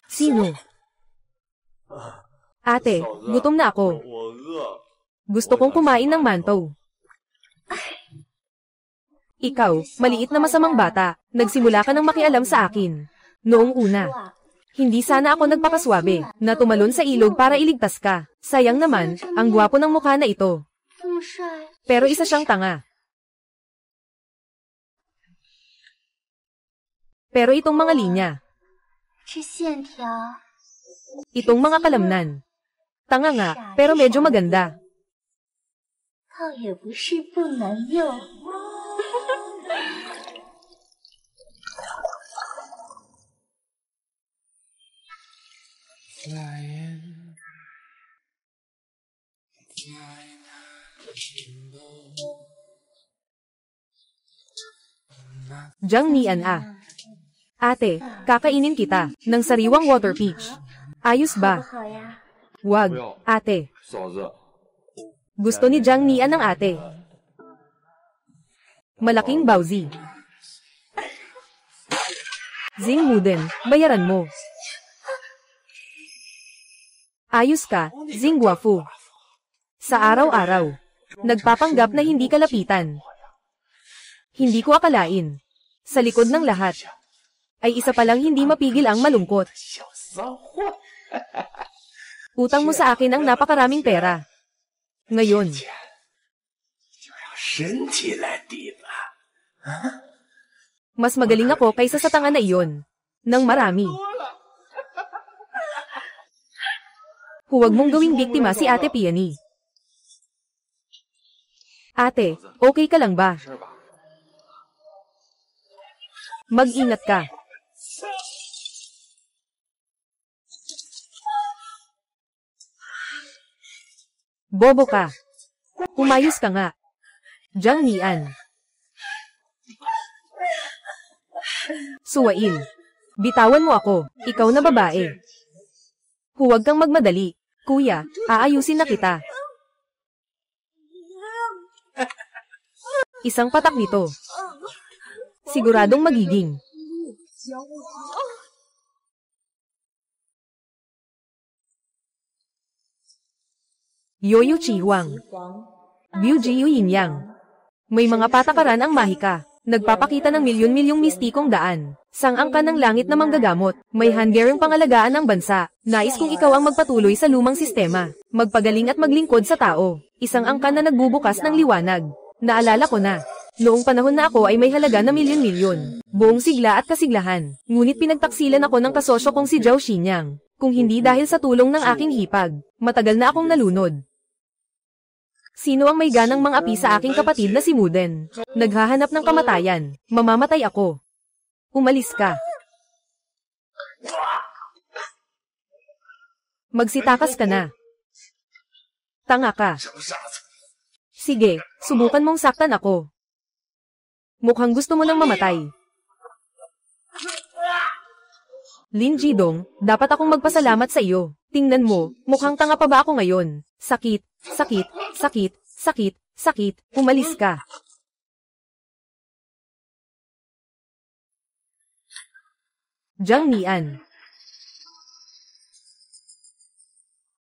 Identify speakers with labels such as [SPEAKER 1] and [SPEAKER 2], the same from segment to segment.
[SPEAKER 1] Sino? Ate, gutom na ako. Gusto kong kumain ng mantou. Ikaw, maliit na masamang bata, nagsimula ka ng makialam sa akin. Noong una, hindi sana ako nagpakaswabe, na tumalon sa ilog para iligtas ka. Sayang naman, ang gwapo ng mukha na ito. Pero isa siyang tanga. Pero itong mga linya, itong mga kalamnan, tanga nga, pero medyo maganda. Jiang Nian ah. Ate, kakainin kita, ng sariwang water peach. Ayos ba? Wag, ate. Gusto ni Jiang Nian ng ate. Malaking bawzi. Zing Muden, bayaran mo. Ayos ka, Zing Guafu. Sa araw-araw, nagpapanggap na hindi kalapitan. Hindi ko akalain. Sa likod ng lahat, ay isa palang hindi mapigil ang malungkot. Utang mo sa akin ang napakaraming pera. Ngayon, mas magaling ako kaysa sa tanga na iyon. Nang marami. Huwag mong gawing biktima si Ate Peony. Ate, okay ka lang ba? Mag-ingat ka. Bobo ka. Umayos ka nga. Jiang Nian. Suwail. Bitawan mo ako, ikaw na babae. Huwag kang magmadali. Kuya, aayusin na kita. Isang patak nito. Siguradong magiging. Yoyo Chi Huang. Biu Jiu Yin Yang. May mga patakaran ang mahika. Nagpapakita ng milyon-milyong mistikong daan. Sang-angka ng langit na manggagamot. May hanggarang pangalagaan ng bansa. Nais kong ikaw ang magpatuloy sa lumang sistema. Magpagaling at maglingkod sa tao. Isang angka na nagbubukas ng liwanag. Naalala ko na. Noong panahon na ako ay may halaga na milyon-milyon. Buong sigla at kasiglahan. Ngunit pinagtaksilan ako ng kasosyo kong si Zhao Xinyang. Kung hindi dahil sa tulong ng aking hipag, matagal na akong nalunod. Sino ang may ganang mang-api sa aking kapatid na si Muden? Naghahanap ng kamatayan. Mamamatay ako. Umalis ka. Magsitakas ka na. Tanga ka. Sige, subukan mong saktan ako. Mukhang gusto mo nang mamatay. Lin Jidong, dapat akong magpasalamat sa iyo. Tingnan mo, mukhang tanga pa ba ako ngayon? Sakit, sakit, sakit, sakit, sakit, umalis ka. Jiang Nian.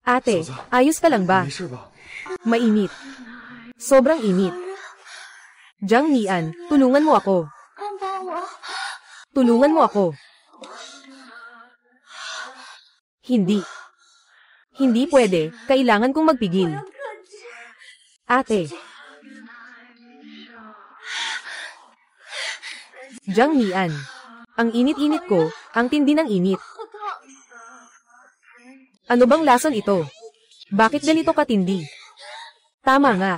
[SPEAKER 1] Ate, ayos ka lang ba? Mainit. Sobrang init. Jiang Nian, tulungan mo ako. Tulungan mo ako. Hindi. Hindi pwede, kailangan kong magpigil. Ate. Jiang Nian. Ang init-init ko, ang tindi ng init. Ano bang lason ito? Bakit ganito katindi? Tama nga.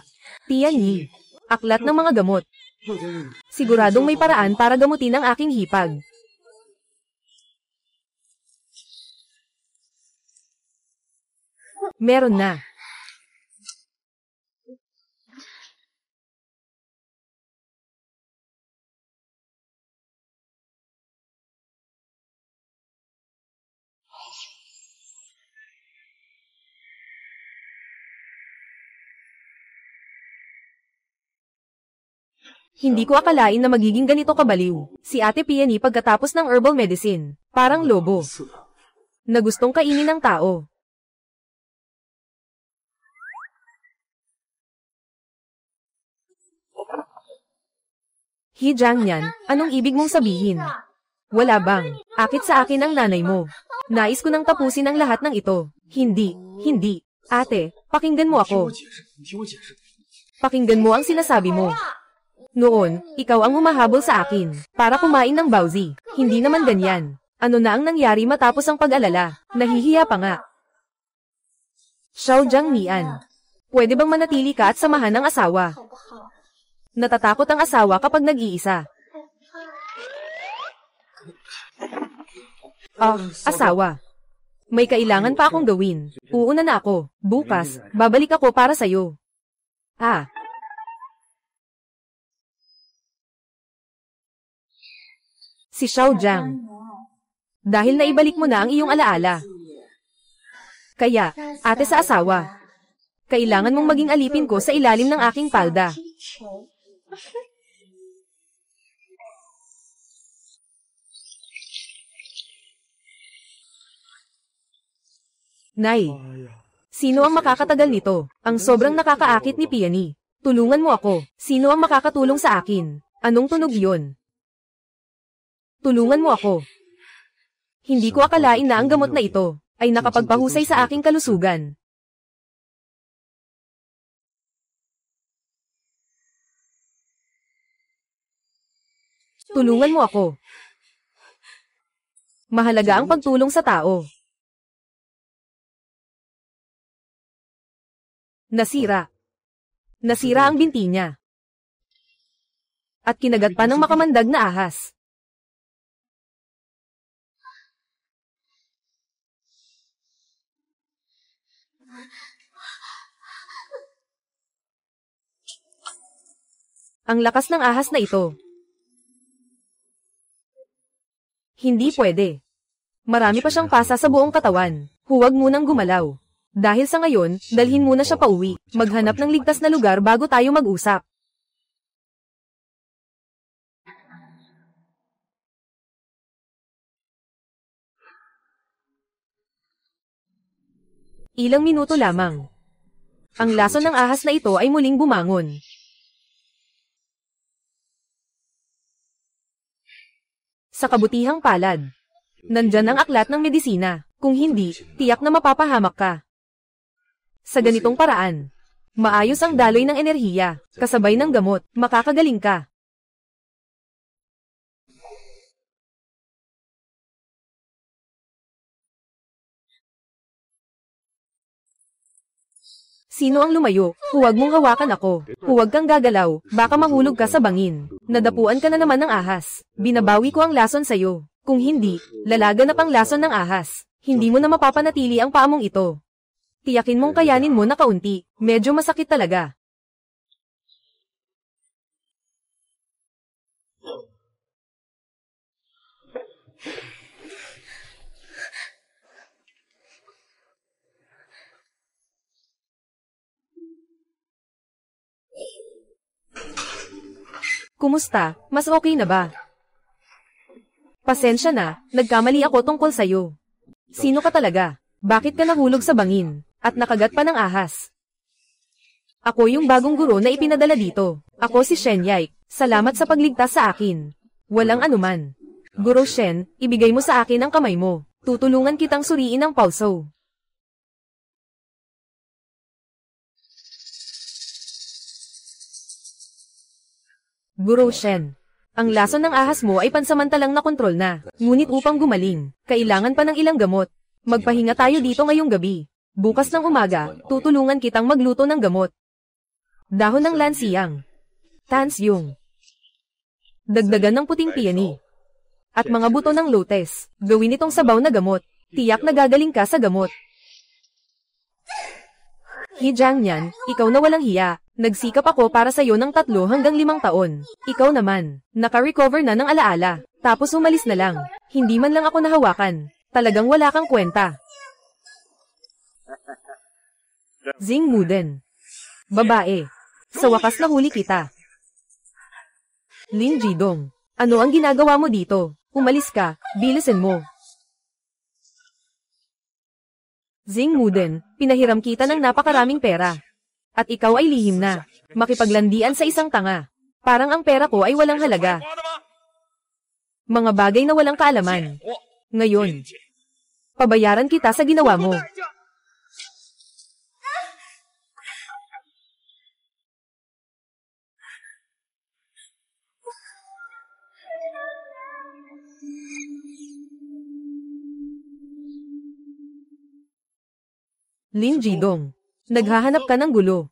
[SPEAKER 1] Tiyan Yi. Aklat ng mga gamot. Siguradong may paraan para gamutin ang aking hipag. Meron na. Hindi ko akalain na magiging ganito kabaliw. Si Ate Peony pagkatapos ng herbal medicine. Parang lobo. Na gustong kainin ng tao. Hijang yan, anong ibig mong sabihin? Wala bang, akit sa akin ang nanay mo. Nais ko nang tapusin ang lahat ng ito. Hindi. Ate, pakinggan mo ako. Pakinggan mo ang sinasabi mo. Noon, ikaw ang humahabol sa akin, para kumain ng Bowsy. Hindi naman ganyan. Ano na ang nangyari matapos ang pag-alala? Nahihiya pa nga. Xiao Jiangmian. Pwede bang manatili ka at samahan ng asawa? Natatakot ang asawa kapag nag-iisa. Asawa. May kailangan pa akong gawin. Uuna na ako. Bukas, babalik ako para sa'yo. Si Xiao Jiang. Dahil naibalik mo na ang iyong alaala. Kaya, ate sa asawa. Kailangan mong maging alipin ko sa ilalim ng aking palda. Nay, sino ang makakatagal nito? Ang sobrang nakakaakit ni Peony. Tulungan mo ako. Sino ang makakatulong sa akin? Anong tunog yun? Tulungan mo ako. Hindi ko akalain na ang gamot na ito ay nakapagpahusay sa aking kalusugan. Tulungan mo ako. Mahalaga ang pagtulong sa tao. Nasira. Nasira ang binti niya. At kinagat pa ng makamandag na ahas. Ang lakas ng ahas na ito. Hindi pwede. Marami pa siyang pasa sa buong katawan. Huwag munang gumalaw. Dahil sa ngayon, dalhin muna siya pauwi. Maghanap ng ligtas na lugar bago tayo mag-usap. Ilang minuto lamang. Ang lason ng ahas na ito ay muling bumangon. Sa kabutihang palad. Nandyan ang aklat ng medisina. Kung hindi, tiyak na mapapahamak ka. Sa ganitong paraan, maayos ang daloy ng enerhiya, kasabay ng gamot, makakagaling ka. Sino ang lumayo? Huwag mong hawakan ako. Huwag kang gagalaw, baka mahulog ka sa bangin. Nadapuan ka na naman ng ahas. Binabawi ko ang lason sa'yo. Kung hindi, lalaga na pang lason ng ahas. Hindi mo na mapapanatili ang paamong ito. Tiyakin mong kayanin mo na kaunti. Medyo masakit talaga. Kumusta? Mas okay na ba? Pasensya na, nagkamali ako tungkol sa'yo. Sino ka talaga? Bakit ka nahulog sa bangin? At nakagat pa ng ahas? Ako yung bagong guro na ipinadala dito. Ako si Shen Yai. Salamat sa pagligtas sa akin. Walang anuman. Guro Shen, ibigay mo sa akin ang kamay mo. Tutulungan kitang suriin ang pulso. Guro Shen, ang lason ng ahas mo ay pansamantalang nakontrol na. Ngunit upang gumaling, kailangan pa ng ilang gamot. Magpahinga tayo dito ngayong gabi. Bukas ng umaga, tutulungan kitang magluto ng gamot. Dahon ng lansiang. Tansyong. Dagdagan ng puting peony. At mga buto ng lotus. Gawin itong sabaw na gamot. Tiyak na gagaling ka sa gamot. Hijang niyan, ikaw na walang hiya. Nagsikap ako para sa'yo ng 3 hanggang 5 taon. Ikaw naman, naka-recover na ng alaala. Tapos umalis na lang. Hindi man lang ako nahawakan. Talagang wala kang kwenta. Zing Muden. Babae. Sa wakas nahuli kita. Lin Jidong, ano ang ginagawa mo dito? Umalis ka, bilisan mo. Zing Muden, pinahiram kita ng napakaraming pera. At ikaw ay lihim na. Makipaglandian sa isang tanga. Parang ang pera ko ay walang halaga. Mga bagay na walang kaalaman. Ngayon, pabayaran kita sa ginawa mo. Lin Jidong, naghahanap ka ng gulo.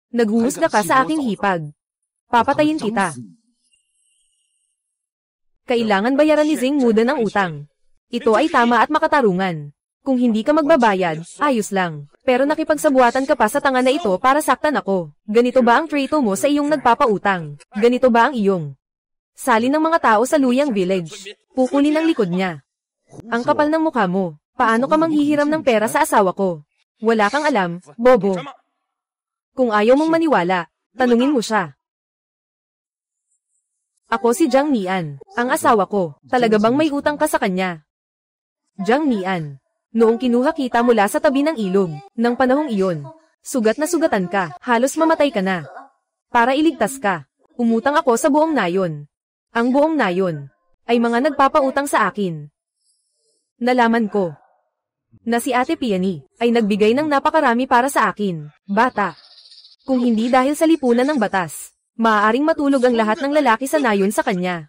[SPEAKER 1] Naghuhusga ka sa aking hipag. Papatayin kita. Kailangan bayaran ni Zing Muden ang utang. Ito ay tama at makatarungan. Kung hindi ka magbabayad, ayos lang. Pero nakipagsabuatan ka pa sa tanga na ito para saktan ako. Ganito ba ang trato mo sa iyong nagpapautang? Ganito ba ang iyong sali ng mga tao sa Luyang Village? Pukulin ang likod niya. Ang kapal ng mukha mo. Paano ka manghihiram ng pera sa asawa ko? Wala kang alam, bobo. Kung ayaw mong maniwala, tanungin mo siya. Ako si Jiang Nian, ang asawa ko. Talaga bang may utang ka sa kanya? Jiang Nian, noong kinuha kita mula sa tabi ng ilog, ng panahong iyon, sugat na sugatan ka, halos mamatay ka na. Para iligtas ka, umutang ako sa buong nayon. Ang buong nayon ay mga nagpapautang sa akin. Nalaman ko na si Ate Peony ay nagbigay ng napakarami para sa akin, bata. Kung hindi dahil sa lipunan ng batas, maaaring matulog ang lahat ng lalaki sa nayon sa kanya.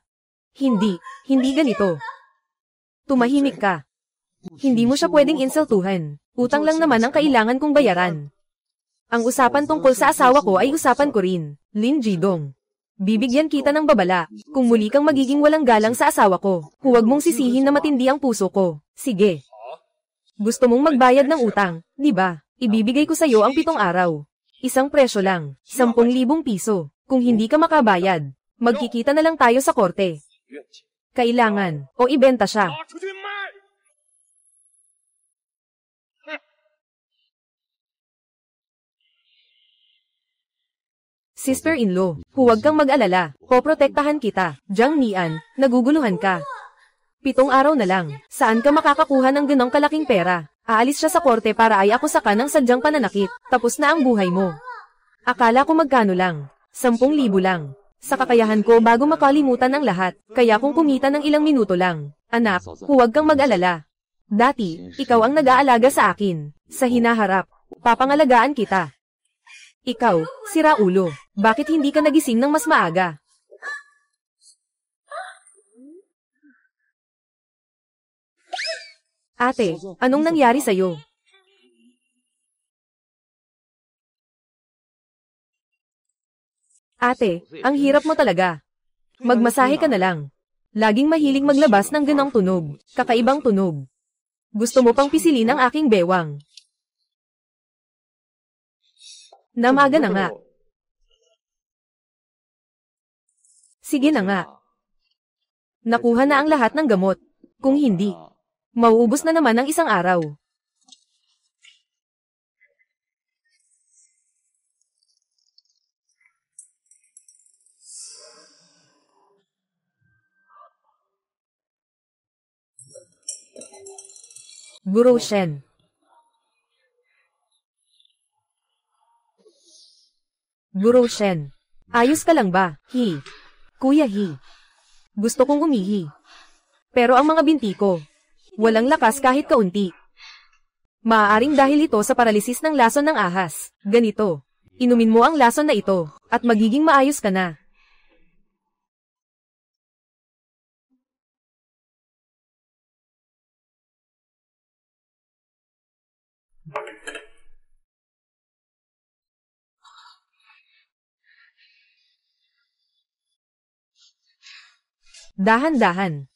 [SPEAKER 1] Hindi ganito. Tumahimik ka. Hindi mo siya pwedeng insultuhan. Utang lang naman ang kailangan kong bayaran. Ang usapan tungkol sa asawa ko ay usapan ko rin, Lin Jidong. Bibigyan kita ng babala, kung muli kang magiging walang galang sa asawa ko. Huwag mong sisihin na matindi ang puso ko. Sige. Gusto mong magbayad ng utang, di ba? Ibibigay ko sa iyo ang 7 araw. Isang presyo lang, 10,000 piso. Kung hindi ka makabayad, magkikita na lang tayo sa korte. Kailangan, o ibenta siya. Sister-in-law, huwag kang mag-alala, poprotektahan kita. Jiang Nian, naguguluhan ka. 7 araw na lang, saan ka makakakuha ng ganong kalaking pera? Aalis siya sa korte para ay akusa ka ng sadyang pananakit, tapos na ang buhay mo. Akala ko magkano lang, 10,000 lang. Sa kakayahan ko bago makalimutan ang lahat, kaya kung kumita ng ilang minuto lang. Anak, huwag kang mag-alala. Dati, ikaw ang nag-aalaga sa akin. Sa hinaharap, papangalagaan kita. Ikaw, sira ulo, bakit hindi ka nagising ng mas maaga? Ate, anong nangyari sa'yo? Ate, ang hirap mo talaga. Magmasahe ka na lang. Laging mahilig maglabas ng ganong tunog, kakaibang tunog. Gusto mo pang pisilin ang aking bewang. Namaga na nga. Sige na nga. Nakuha na ang lahat ng gamot. Kung hindi, mauubos na naman ang isang araw. Guro Shen. Guro Shen. Ayos ka lang ba, Hi? Kuya Hi. Gusto kong umihi. Pero ang mga binti ko, walang lakas kahit kaunti. Maaaring dahil ito sa paralisis ng lason ng ahas. Ganito, inumin mo ang lason na ito, at magiging maayos ka na. Dahan-dahan.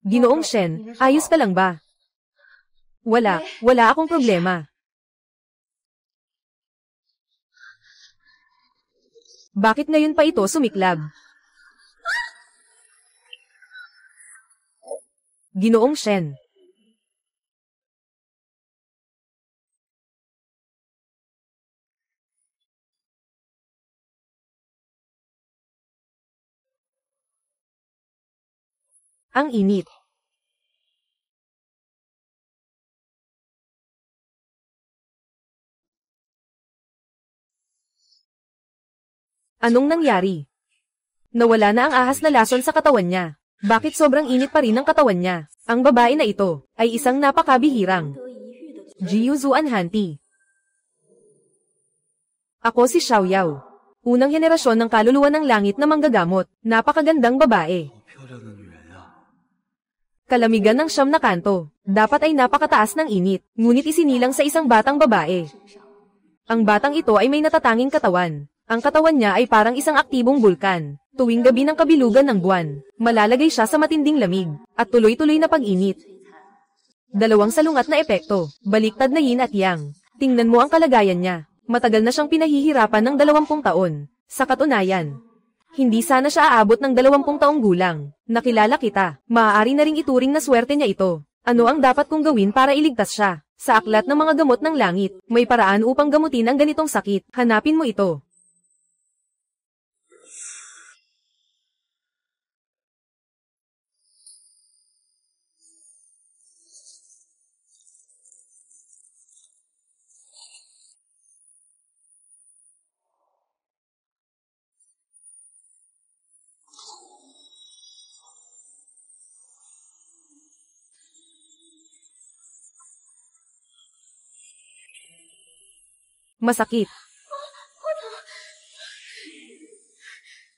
[SPEAKER 1] Ginoong Shen, ayos ka lang ba? Wala akong problema. Bakit ngayon pa ito sumiklab? Ginoong Shen. Ang init. Anong nangyari? Nawala na ang ahas na lason sa katawan niya. Bakit sobrang init pa rin ang katawan niya? Ang babae na ito ay isang napakabihirang Jiu Zuan Hanti. Ako si Xiaoyao. Unang henerasyon ng kaluluwa ng langit na manggagamot. Napakagandang babae. Kalamigan ng siyam na kanto. Dapat ay napakataas ng init, ngunit isinilang sa isang batang babae. Ang batang ito ay may natatanging katawan. Ang katawan niya ay parang isang aktibong bulkan. Tuwing gabi ng kabilugan ng buwan, malalagay siya sa matinding lamig, at tuloy-tuloy na pag-init. Dalawang salungat na epekto, baliktad na yin at yang. Tingnan mo ang kalagayan niya. Matagal na siyang pinahihirapan ng 20 taon. Sa katunayan, hindi sana siya aabot ng 20 taong gulang. Nakilala kita, maaari na ring ituring na swerte niya ito. Ano ang dapat kong gawin para iligtas siya? Sa aklat ng mga gamot ng langit, may paraan upang gamutin ang ganitong sakit. Hanapin mo ito. Masakit.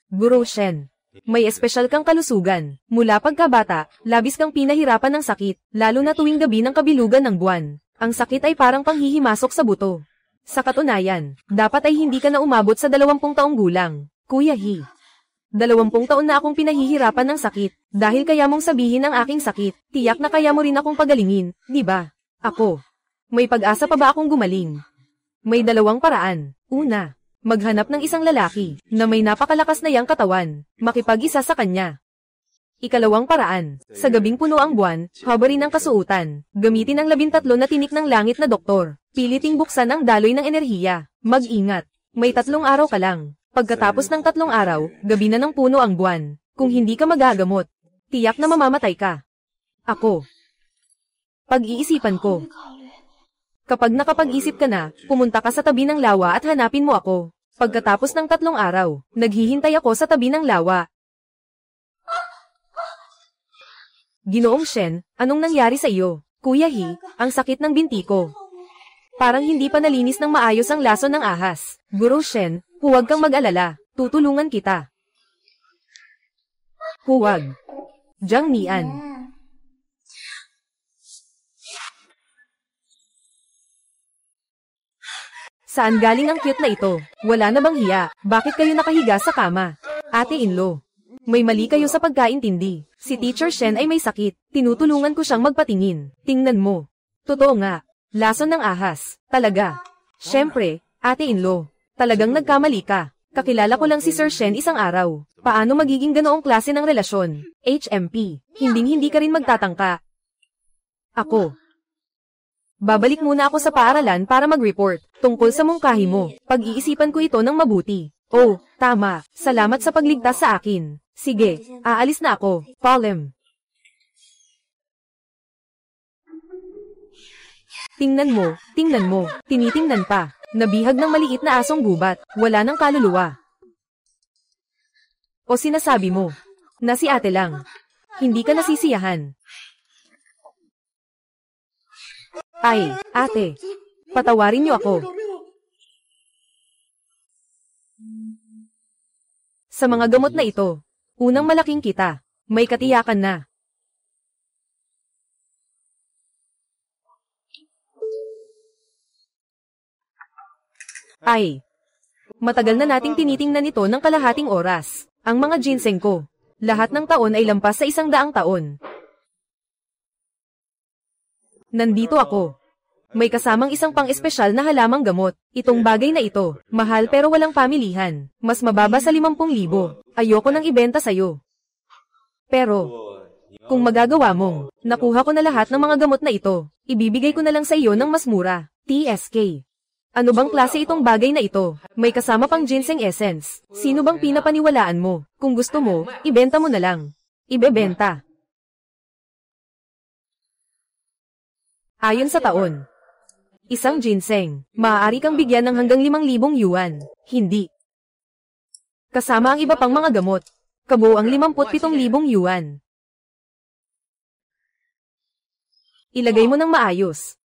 [SPEAKER 1] Guro Shen, may espesyal kang kalusugan. Mula pagkabata, labis kang pinahirapan ng sakit, lalo na tuwing gabi ng kabilugan ng buwan. Ang sakit ay parang panghihimasok sa buto. Sa katunayan, dapat ay hindi ka na umabot sa 20 taong gulang. Kuya He, 20 taon na akong pinahihirapan ng sakit. Dahil kaya mong sabihin ang aking sakit, tiyak na kaya mo rin akong pagalingin, di ba? Ako, may pag-asa pa ba akong gumaling? May dalawang paraan. Una, maghanap ng isang lalaki na may napakalakas na yang katawan, makipag-isa sa kanya. Ikalawang paraan, sa gabing puno ang buwan, habarin ang kasuutan, gamitin ang 13 na tinik ng langit na doktor, piliting buksan ang daloy ng enerhiya. Mag-ingat, may 3 araw ka lang. Pagkatapos ng 3 araw, gabi na ng puno ang buwan. Kung hindi ka magagamot, tiyak na mamamatay ka. Ako. Pag-iisipan ko. Kapag nakapag-isip ka na, pumunta ka sa tabi ng lawa at hanapin mo ako. Pagkatapos ng 3 araw, naghihintay ako sa tabi ng lawa. Ginoong Shen, anong nangyari sa iyo? Kuya He, ang sakit ng binti ko. Parang hindi pa nalinis ng maayos ang lason ng ahas. Guro Shen, huwag kang mag-alala, tutulungan kita. Huwag. Jiang Mian. Saan galing ang cute na ito? Wala na bang hiya? Bakit kayo nakahiga sa kama? Ate-in-law, may mali kayo sa pagkaintindi. Si Teacher Shen ay may sakit. Tinutulungan ko siyang magpatingin. Tingnan mo. Totoo nga. Lason ng ahas. Talaga. Siyempre, ate-in-law. Talagang nagkamali ka. Kakilala ko lang si Sir Shen isang araw. Paano magiging ganoong klase ng relasyon? HMP. Hinding-hindi ka rin magtatangka. Ako. Babalik muna ako sa paaralan para mag-report tungkol sa mungkahi mo. Pag-iisipan ko ito ng mabuti. Oh, tama. Salamat sa pagligtas sa akin. Sige, aalis na ako. Palem. Tingnan mo, tinitingnan pa. Nabihag ng maliit na asong gubat. Wala ng kaluluwa. O sinasabi mo, na si ate lang. Hindi ka nasisiyahan. Ay, ate. Patawarin niyo ako. Sa mga gamot na ito, unang malaking kita, may katiyakan na. Ay, matagal na nating tinitingnan ito ng kalahating oras. Ang mga ginseng ko, lahat ng taon ay lampas sa 100 taon. Nandito ako. May kasamang isang pang-espesyal na halamang gamot. Itong bagay na ito, mahal pero walang pamilihan. Mas mababa sa 50,000. Ayoko nang ibenta sa'yo. Pero, kung magagawa mong, nakuha ko na lahat ng mga gamot na ito, ibibigay ko na lang sa iyo ng mas mura. TSK. Ano bang klase itong bagay na ito? May kasama pang ginseng essence. Sino bang pinapaniwalaan mo? Kung gusto mo, ibenta mo na lang. Ibebenta. Ayon sa taon. Isang ginseng, maaari kang bigyan ng hanggang 5,000 yuan. Hindi. Kasama ang iba pang mga gamot. Kabuo ang 57,000 yuan. Ilagay mo ng maayos.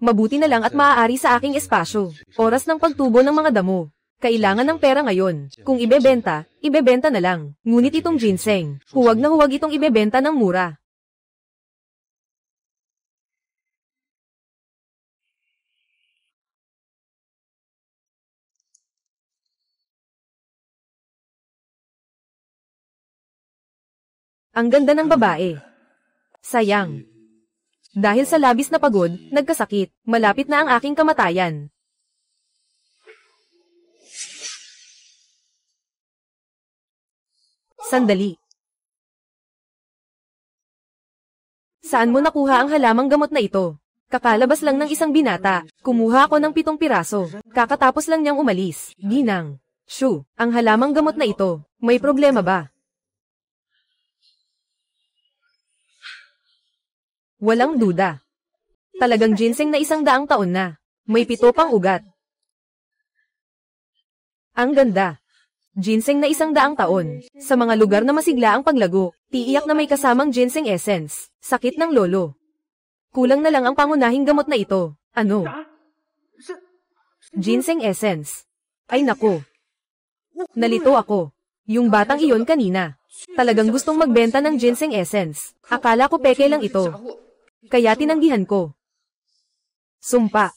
[SPEAKER 1] Mabuti na lang at maaari sa aking espasyo. Oras ng pagtubo ng mga damo. Kailangan ng pera ngayon. Kung ibebenta, ibebenta na lang. Ngunit itong ginseng, huwag na huwag itong ibebenta ng mura. Ang ganda ng babae. Sayang. Dahil sa labis na pagod, nagkasakit, malapit na ang aking kamatayan. Sandali. Saan mo nakuha ang halamang gamot na ito? Kakalabas lang ng isang binata, kumuha ako ng 7 piraso, kakatapos lang niyang umalis. Ginang. Shoo, ang halamang gamot na ito, may problema ba? Walang duda. Talagang ginseng na 100 taon na. May 7 pang ugat. Ang ganda. Ginseng na 100 taon. Sa mga lugar na masigla ang paglago, tiiyak na may kasamang ginseng essence. Sakit ng lolo. Kulang na lang ang pangunahing gamot na ito. Ano? Ginseng essence. Ay nako. Nalito ako. Yung batang iyon kanina. Talagang gustong magbenta ng ginseng essence. Akala ko peke lang ito. Kaya tinanggihan ko. Sumpa.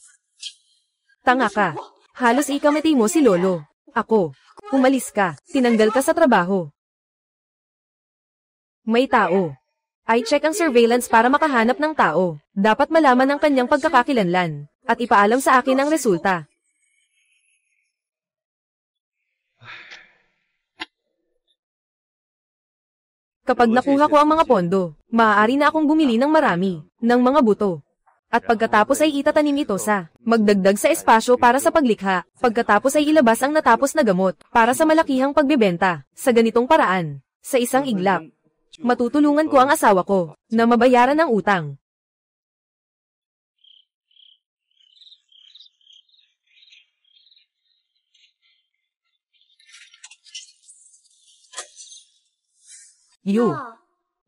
[SPEAKER 1] Tanga ka. Halos ikamati mo si Lolo. Ako. Umalis ka. Tinanggal ka sa trabaho. May tao. I-check ang surveillance para makahanap ng tao. Dapat malaman ang kanyang pagkakakilanlan. At ipaalam sa akin ang resulta. Kapag nakuha ko ang mga pondo, maaari na akong bumili ng marami, ng mga buto. At pagkatapos ay itatanim ito sa, magdagdag sa espasyo para sa paglikha, pagkatapos ay ilabas ang natapos na gamot, para sa malakihang pagbebenta, sa ganitong paraan, sa isang iglap. Matutulungan ko ang asawa ko, na mabayaran ang utang.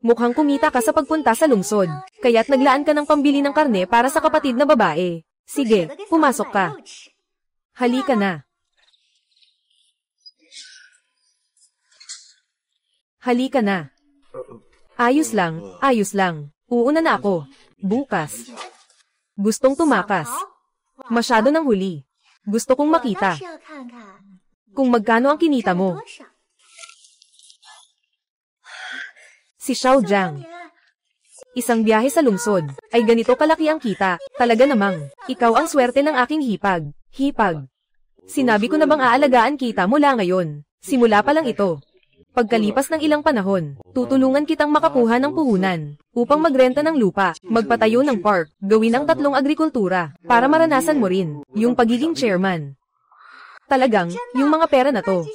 [SPEAKER 1] Mukhang kumita ka sa pagpunta sa lungsod, kaya't naglaan ka ng pambili ng karne para sa kapatid na babae. Sige, pumasok ka. Halika na. Halika na. Ayos lang, ayos lang. Uuna na ako. Bukas. Gustong tumakas. Masyado ng huli. Gusto kong makita. Kung magkano ang kinita mo. Si Xiao Jiang. Isang biyahe sa lungsod, ay ganito kalaki ang kita, talaga namang, ikaw ang swerte ng aking hipag. Hipag. Sinabi ko na bang aalagaan kita mula ngayon, simula pa lang ito. Pagkalipas ng ilang panahon, tutulungan kitang makakuha ng puhunan, upang magrenta ng lupa, magpatayo ng park, gawin ang 3 agrikultura, para maranasan mo rin, yung pagiging chairman. Talagang, yung mga pera na to.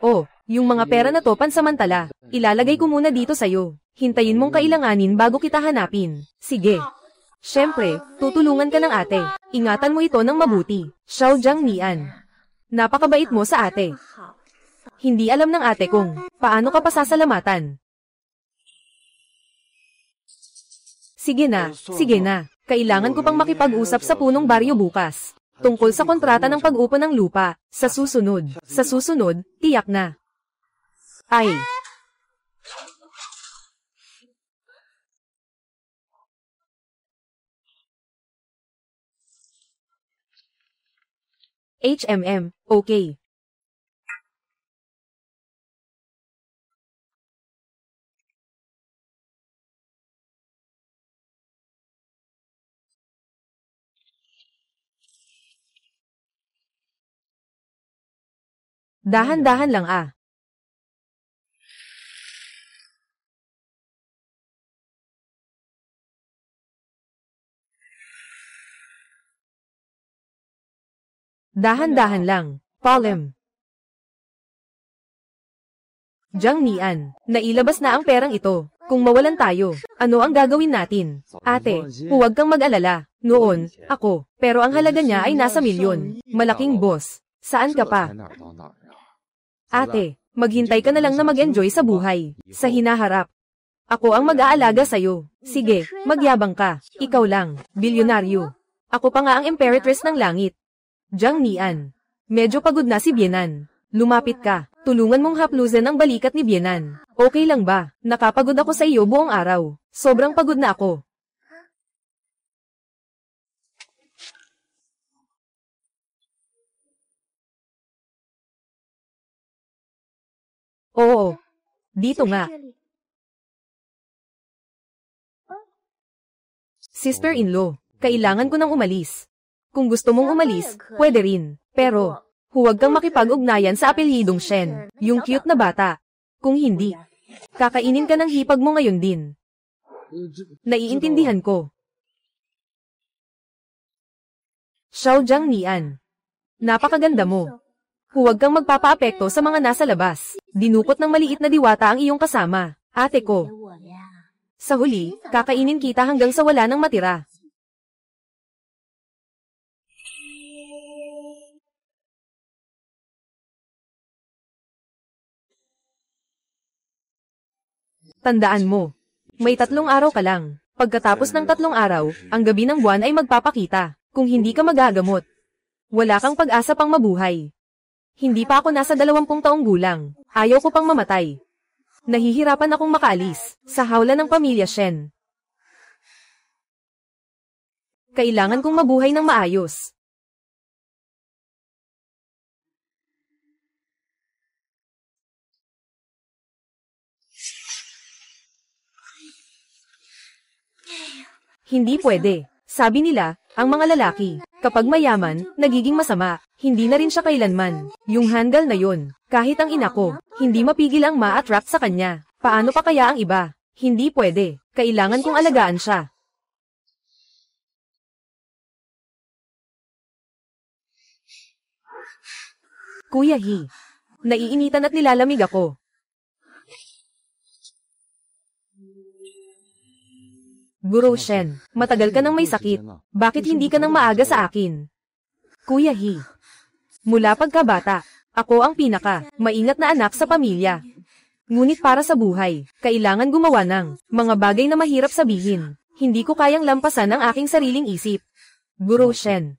[SPEAKER 1] Oh, yung mga pera na to pansamantala, ilalagay ko muna dito sa'yo. Hintayin mong kailanganin bago kita hanapin. Sige. Siyempre, tutulungan ka ng ate. Ingatan mo ito ng mabuti. Xiao Jiang Nian. Napakabait mo sa ate. Hindi alam ng ate kung paano ka pasasalamatan. Sige na, sige na. Kailangan ko pang makipag-usap sa punong baryo bukas. Tungkol sa kontrata ng pag-upo ng lupa, sa susunod, tiyak na. Ay. Okay. Dahan-dahan lang ah. Dahan-dahan lang. Palem. Jiang Nian, nailabas na ang perang ito. Kung mawalan tayo, ano ang gagawin natin? Ate, huwag kang mag-alala. Noon, ako. Pero ang halaga niya ay nasa milyon. Malaking boss. Saan ka pa? Ate, maghintay ka na lang na mag-enjoy sa buhay. Sa hinaharap. Ako ang mag-aalaga sa'yo. Sige, magyabang ka. Ikaw lang, bilyonaryo. Ako pa nga ang Emperetress ng langit. Jiang Nian. Medyo pagod na si Bienan. Lumapit ka. Tulungan mong haplusan ang balikat ni Bienan. Okay lang ba? Nakapagod ako sa iyo buong araw. Sobrang pagod na ako. Oo. Dito nga. Sister-in-law, kailangan ko nang umalis. Kung gusto mong umalis, pwede rin. Pero, huwag kang makipag-ugnayan sa apelyidong Shen, yung cute na bata. Kung hindi, kakainin ka ng hipag mo ngayon din. Naiintindihan ko. Xiao Jiang Nian. Napakaganda mo. Huwag kang magpapaapekto sa mga nasa labas. Dinukot ng maliit na diwata ang iyong kasama, ate ko. Sa huli, kakainin kita hanggang sa wala nang matira. Tandaan mo, may 3 araw ka lang. Pagkatapos ng 3 araw, ang gabi ng buwan ay magpapakita. Kung hindi ka magagamot, wala kang pag-asa pang mabuhay. Hindi pa ako nasa 20 taong gulang. Ayaw ko pang mamatay. Nahihirapan akong makaalis sa hawla ng pamilya Shen. Kailangan kong mabuhay ng maayos. Hindi pwede. Sabi nila, ang mga lalaki, kapag mayaman, nagiging masama. Hindi na rin siya kailanman. Yung handle na yun, kahit ang ina ko, hindi mapigil ang ma-attract sa kanya. Paano pa kaya ang iba? Hindi pwede. Kailangan kong alagaan siya. Kuya He, naiinitan at nilalamig ako. Guro Shen, matagal ka nang may sakit. Bakit hindi ka nang maaga sa akin? Kuya He, mula pagkabata, ako ang maingat na anak sa pamilya. Ngunit para sa buhay, kailangan gumawa ng mga bagay na mahirap sabihin. Hindi ko kayang lampasan ang aking sariling isip. Guro Shen,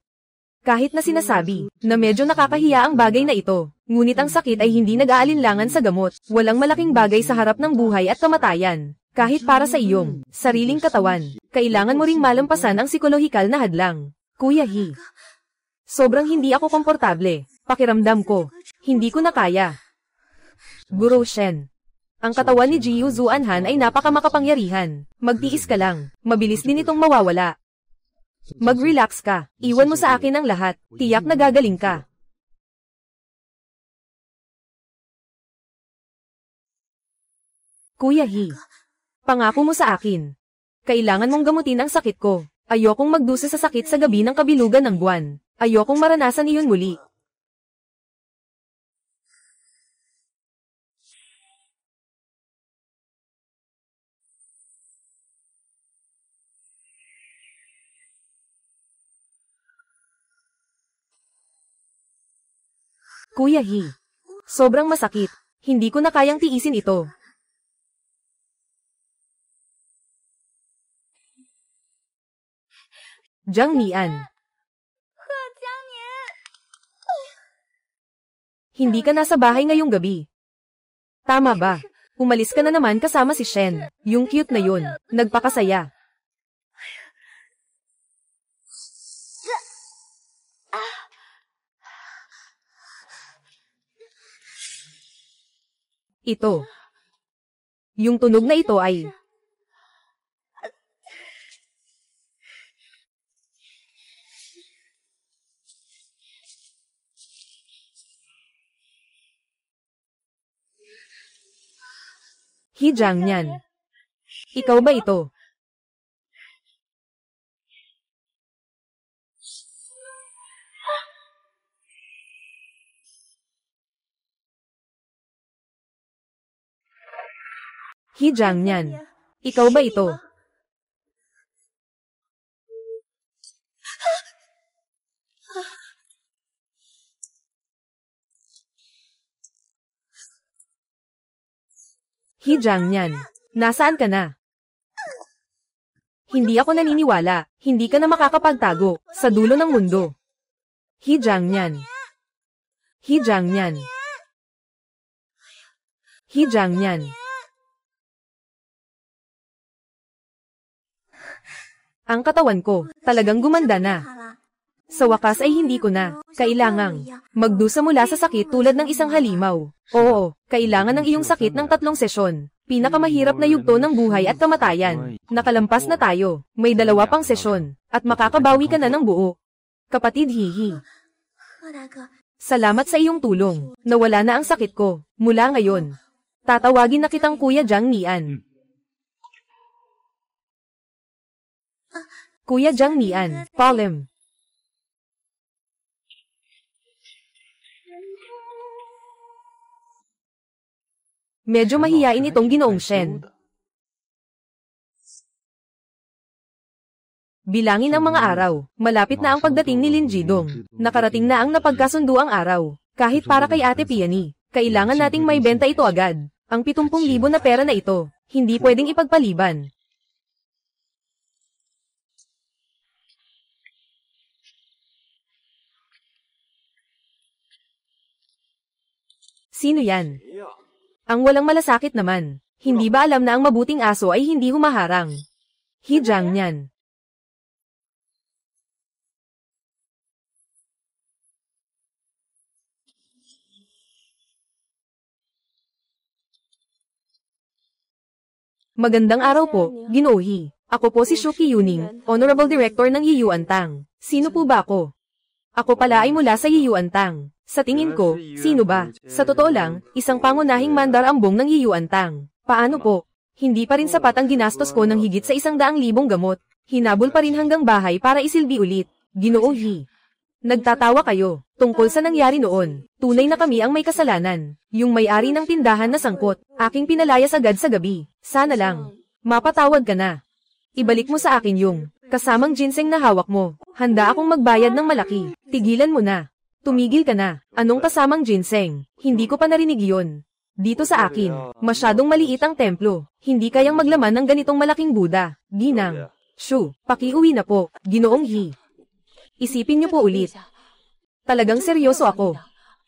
[SPEAKER 1] kahit na sinasabi na medyo nakakahiya ang bagay na ito, ngunit ang sakit ay hindi nag-aalinlangan sa gamot. Walang malaking bagay sa harap ng buhay at kamatayan. Kahit para sa iyong sariling katawan, kailangan mo ring malampasan ang psikolohikal na hadlang. Kuya He, sobrang hindi ako komportable. Pakiramdam ko, hindi ko na kaya. Guro Shen, ang katawan ni Jiu Zuanhan ay napakamakapangyarihan. Magtiis ka lang, mabilis din itong mawawala. Mag-relax ka, iwan mo sa akin ang lahat, tiyak na gagaling ka. Kuya He, pangako mo sa akin. Kailangan mong gamutin ang sakit ko. Ayokong magdusa sa sakit sa gabi ng kabilugan ng buwan. Ayokong maranasan iyon muli. Kuya He, sobrang masakit. Hindi ko na kayang tiisin ito. Jiang Nian. Hindi ka nasa bahay ngayong gabi. Tama ba? Umalis ka na naman kasama si Shen. Yung cute na yun. Nagpakasaya. Ito. Yung tunog na ito ay... Hijang niyan. Ikaw ba ito? Hijang niyan. Ikaw ba ito? Hijang niyan. Nasaan ka na? Hindi ako naniniwala. Hindi ka na makakapagtago sa dulo ng mundo. Hijang niyan. Hijang niyan. Hijang niyan. Ang katawan ko, talagang gumanda na. Sa wakas ay hindi ko na kailangang magdusa mula sa sakit tulad ng isang halimaw. Oo, kailangan ng iyong sakit ng 3 sesyon. Pinakamahirap na yugto ng buhay at kamatayan. Nakalampas na tayo. May 2 pang sesyon. At makakabawi ka na ng buo. Kapatid Hihi. Salamat sa iyong tulong. Nawala na ang sakit ko. Mula ngayon, tatawagin na kitang Kuya Jiang Nian. Kuya Jiang Nian, Palem. Medyo mahiyain itong Ginoong Shen. Bilangin ang mga araw. Malapit na ang pagdating ni Lin Jidong. Nakarating na ang napagkasundo ang araw. Kahit para kay Ate Peony, kailangan nating may benta ito agad. Ang 70,000 na pera na ito, hindi pwedeng ipagpaliban. Sino yan? Ang walang malasakit naman. Hindi ba alam na ang mabuting aso ay hindi humaharang? Hijang niyan. Magandang araw po, Ginoo He. Ako po si Shuki Yuning, Honorable Director ng Yiyuan Tang. Sino po ba ako? Ako pala ay mula sa Yiyuan Tang. Sa tingin ko, sino ba? Sa totoo lang, isang pangunahing mandarambong ng Yiyuan Tang. Paano po? Hindi pa rin sapat ang ginastos ko ng higit sa 100,000 gamot. Hinabol pa rin hanggang bahay para isilbi ulit. Ginoo He. Nagtatawa kayo. Tungkol sa nangyari noon, tunay na kami ang may kasalanan. Yung may-ari ng tindahan na sangkot, aking pinalayas agad sa gabi. Sana lang. Mapatawad ka na. Ibalik mo sa akin yung kasamang ginseng na hawak mo. Handa akong magbayad ng malaki. Tigilan mo na. Tumigil ka na. Anong kasamang ginseng? Hindi ko pa narinig yun. Dito sa akin, masyadong maliit ang templo. Hindi kayang maglaman ng ganitong malaking Buddha. Ginang. Shu, pakiuwi na po, Ginoong He. Isipin niyo po ulit. Talagang seryoso ako.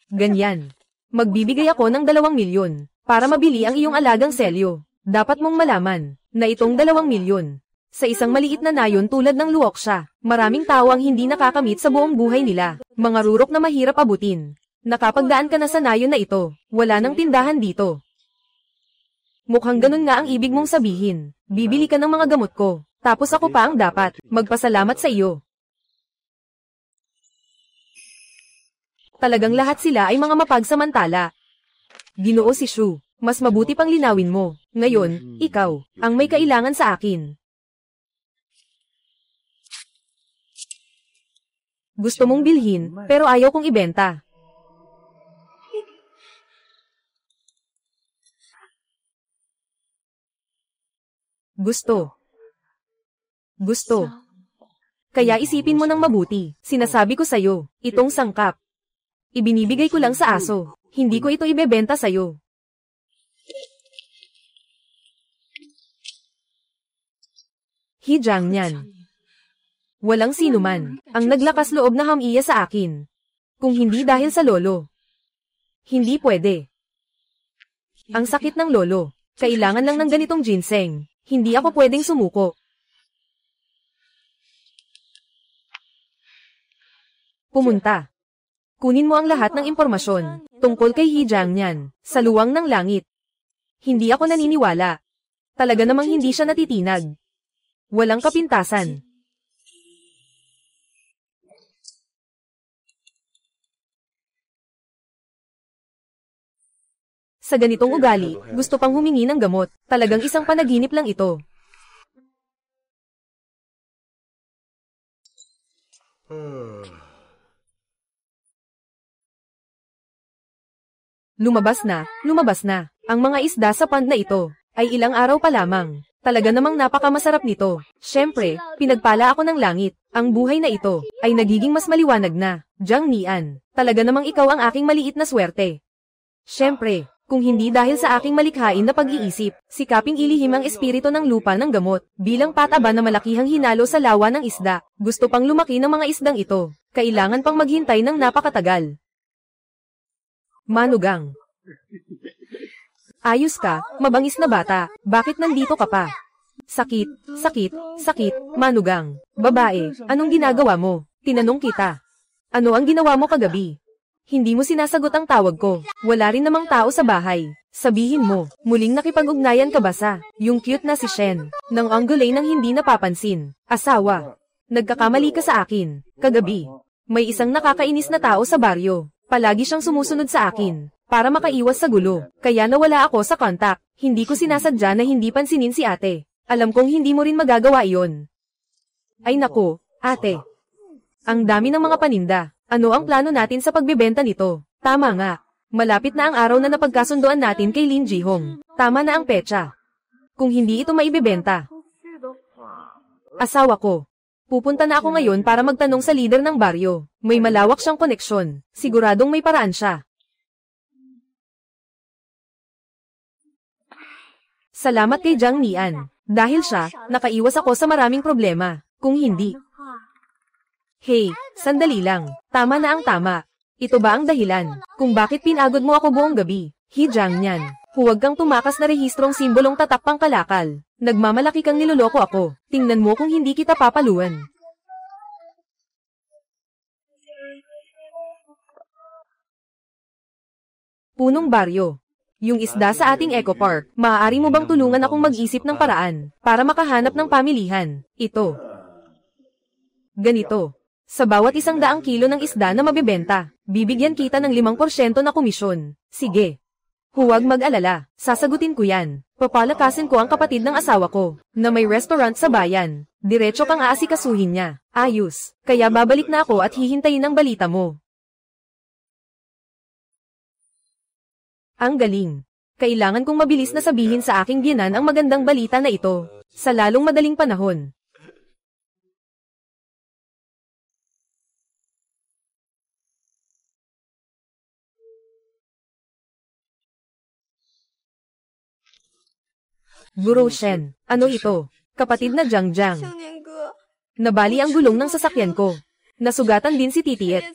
[SPEAKER 1] Ganyan. Magbibigay ako ng 2 milyon para mabili ang iyong alagang selyo. Dapat mong malaman na itong 2 milyon sa isang maliit na nayon tulad ng Luoxia, maraming tao ang hindi nakakamit sa buong buhay nila. Mga rurok na mahirap abutin. Nakapagdaan ka na sa nayon na ito, wala nang tindahan dito. Mukhang ganun nga ang ibig mong sabihin. Bibili ka ng mga gamot ko, tapos ako pa ang dapat magpasalamat sa iyo. Talagang lahat sila ay mga mapagsamantala. Ginoo si Shu, mas mabuti pang linawin mo. Ngayon, ikaw, ang may kailangan sa akin. Gusto mong bilhin, pero ayaw kong ibenta. Gusto. Kaya isipin mo ng mabuti. Sinasabi ko sa'yo, itong sangkap. Ibinibigay ko lang sa aso. Hindi ko ito ibebenta sa'yo. Hijang niyan. Walang sinuman ang naglakas loob na hamiya sa akin. Kung hindi dahil sa lolo. Hindi pwede. Ang sakit ng lolo. Kailangan lang ng ganitong ginseng. Hindi ako pwedeng sumuko. Pumunta. Kunin mo ang lahat ng impormasyon tungkol kay Hijang niyan sa luwang ng langit. Hindi ako naniniwala. Talaga namang hindi siya natitinag. Walang kapintasan. Sa ganitong ugali, gusto pang humingi ng gamot. Talagang isang panaginip lang ito. Lumabas na. Ang mga isda sa pond na ito, ay ilang araw pa lamang. Talaga namang napakamasarap nito. Siyempre, pinagpala ako ng langit. Ang buhay na ito, ay nagiging mas maliwanag na. Jiang Nian, talaga namang ikaw ang aking maliit na swerte. Siyempre, kung hindi dahil sa aking malikhain na pag-iisip, sikaping ilihim ang espiritu ng lupa ng gamot, bilang pataba na malakihang hinalo sa lawa ng isda, gusto pang lumaki ng mga isdang ito, kailangan pang maghintay ng napakatagal. Manugang. Ayos ka, mabangis na bata, bakit nandito ka pa? Sakit, manugang. Babae, anong ginagawa mo? Tinanong kita. Ano ang ginawa mo kagabi? Hindi mo sinasagot ang tawag ko. Wala rin namang tao sa bahay. Sabihin mo, muling nakipag-ugnayan ka ba sa yung cute na si Shen, ng Anggulay nang hindi napapansin? Asawa. Nagkakamali ka sa akin. Kagabi, may isang nakakainis na tao sa baryo. Palagi siyang sumusunod sa akin, para makaiwas sa gulo. Kaya nawala ako sa kontak. Hindi ko sinasadya na hindi pansinin si ate. Alam kong hindi mo rin magagawa iyon. Ay nako, ate. Ang dami ng mga paninda. Ano ang plano natin sa pagbebenta nito? Tama nga. Malapit na ang araw na napagkasunduan natin kay Lin Jihong. Tama na ang petsa. Kung hindi ito maibebenta. Asawa ko. Pupunta na ako ngayon para magtanong sa leader ng baryo. May malawak siyang koneksyon. Siguradong may paraan siya. Salamat kay Jiang Nian. Dahil siya, nakaiwas ako sa maraming problema. Kung hindi. Hey, sandali lang. Tama na ang tama. Ito ba ang dahilan kung bakit pinagod mo ako buong gabi? Jiang Nian, huwag kang tumakas na rehistrong simbolong tatak pang kalakal. Nagmamalaki kang niloloko ako. Tingnan mo kung hindi kita papaluan. Punong baryo. Yung isda sa ating eco park, maaari mo bang tulungan akong mag-isip ng paraan para makahanap ng pamilihan? Ito. Ganito. Sa bawat 100 kilo ng isda na mabibenta, bibigyan kita ng 5% na komisyon. Sige. Huwag mag-alala, sasagutin ko yan. Papalakasin ko ang kapatid ng asawa ko, na may restaurant sa bayan. Diretso kang aasikasuhin niya. Ayos. Kaya babalik na ako at hihintayin ang balita mo. Ang galing. Kailangan kong mabilis na sabihin sa aking biyenan ang magandang balita na ito, sa lalong madaling panahon. Guro Shen, ano ito? Kapatid na Jiang Jiang. Nabali ang gulong ng sasakyan ko. Nasugatan din si Titiet.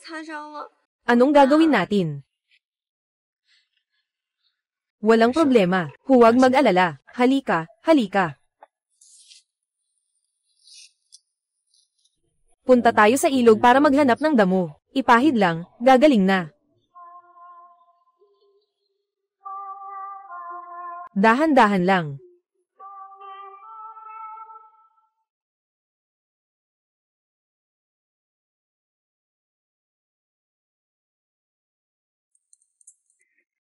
[SPEAKER 1] Anong gagawin natin? Walang problema. Huwag mag-alala. Halika, halika. Punta tayo sa ilog para maghanap ng damo. Ipahid lang, gagaling na. Dahan-dahan lang.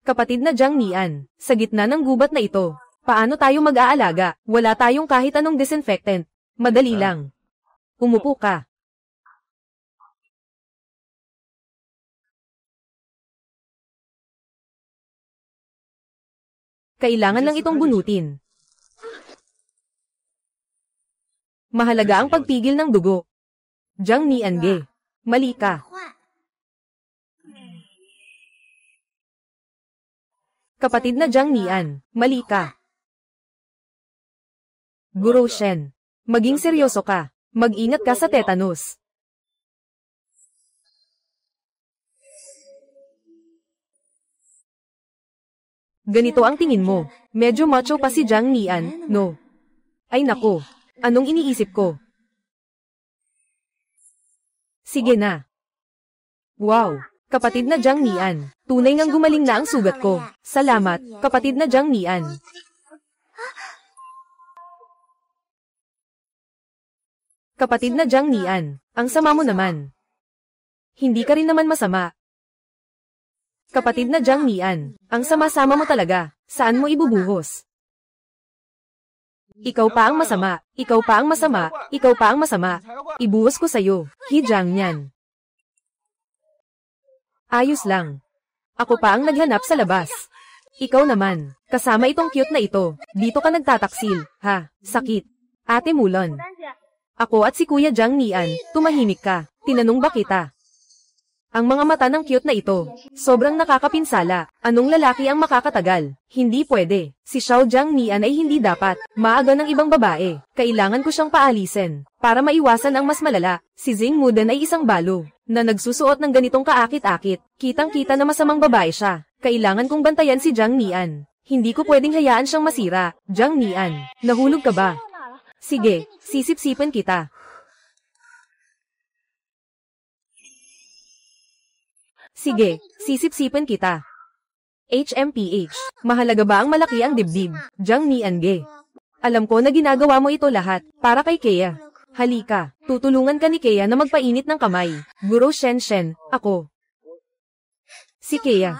[SPEAKER 1] Kapatid na Jiang Nian, sa gitna ng gubat na ito, paano tayo mag-aalaga? Wala tayong kahit anong disinfectant. Madali lang. Umupo ka. Kailangan lang itong bunutin. Mahalaga ang pagpigil ng dugo. Jiang Nian ge. Mali ka. Kapatid na Jiang Nian, mali ka. Guro Shen, maging seryoso ka. Mag-ingat ka sa tetanus. Ganito ang tingin mo. Medyo macho pa si Jiang Nian, no? Ay nako, anong iniisip ko? Sige na. Wow, kapatid na Jiang Nian, tunay ngang gumaling na ang sugat ko. Salamat, kapatid na Jiang Nian. Kapatid na Jiang Nian, ang sama mo naman. Hindi ka rin naman masama. Kapatid na Jiang Nian, ang sama-sama mo talaga. Saan mo ibubuhos? Ikaw pa ang masama, ikaw pa ang masama, ikaw pa ang masama. Ibuhos ko sa'yo, He Jiang Nian. Ayos lang. Ako pa ang naghanap sa labas. Ikaw naman, kasama itong cute na ito. Dito ka nagtataksil, ha? Sakit. Ate Mulon. Ako at si Kuya Jiang Nian, tumahimik ka. Tinanong ba kita? Ang mga mata ng cute na ito, sobrang nakakapinsala. Anong lalaki ang makakatagal? Hindi pwede. Si Xiao Jiang Nian ay hindi dapat. Maaga ng ibang babae. Kailangan ko siyang paalisin. Para maiwasan ang mas malala, si Zing Muden ay isang balo, na nagsusuot ng ganitong kaakit-akit. Kitang-kita na masamang babae siya. Kailangan kong bantayan si Jiang Nian. Hindi ko pwedeng hayaan siyang masira. Jiang Nian, nahulog ka ba? Sige, sisip-sipan kita. Sige, sisip-sipan kita. HMPH, mahalaga ba ang malaki ang dibdib? Jiang Nian ge. Alam ko na ginagawa mo ito lahat, para kay Kea. Halika, tutulungan ka ni Kea na magpainit ng kamay. Guro Shen, ako. Si Kea.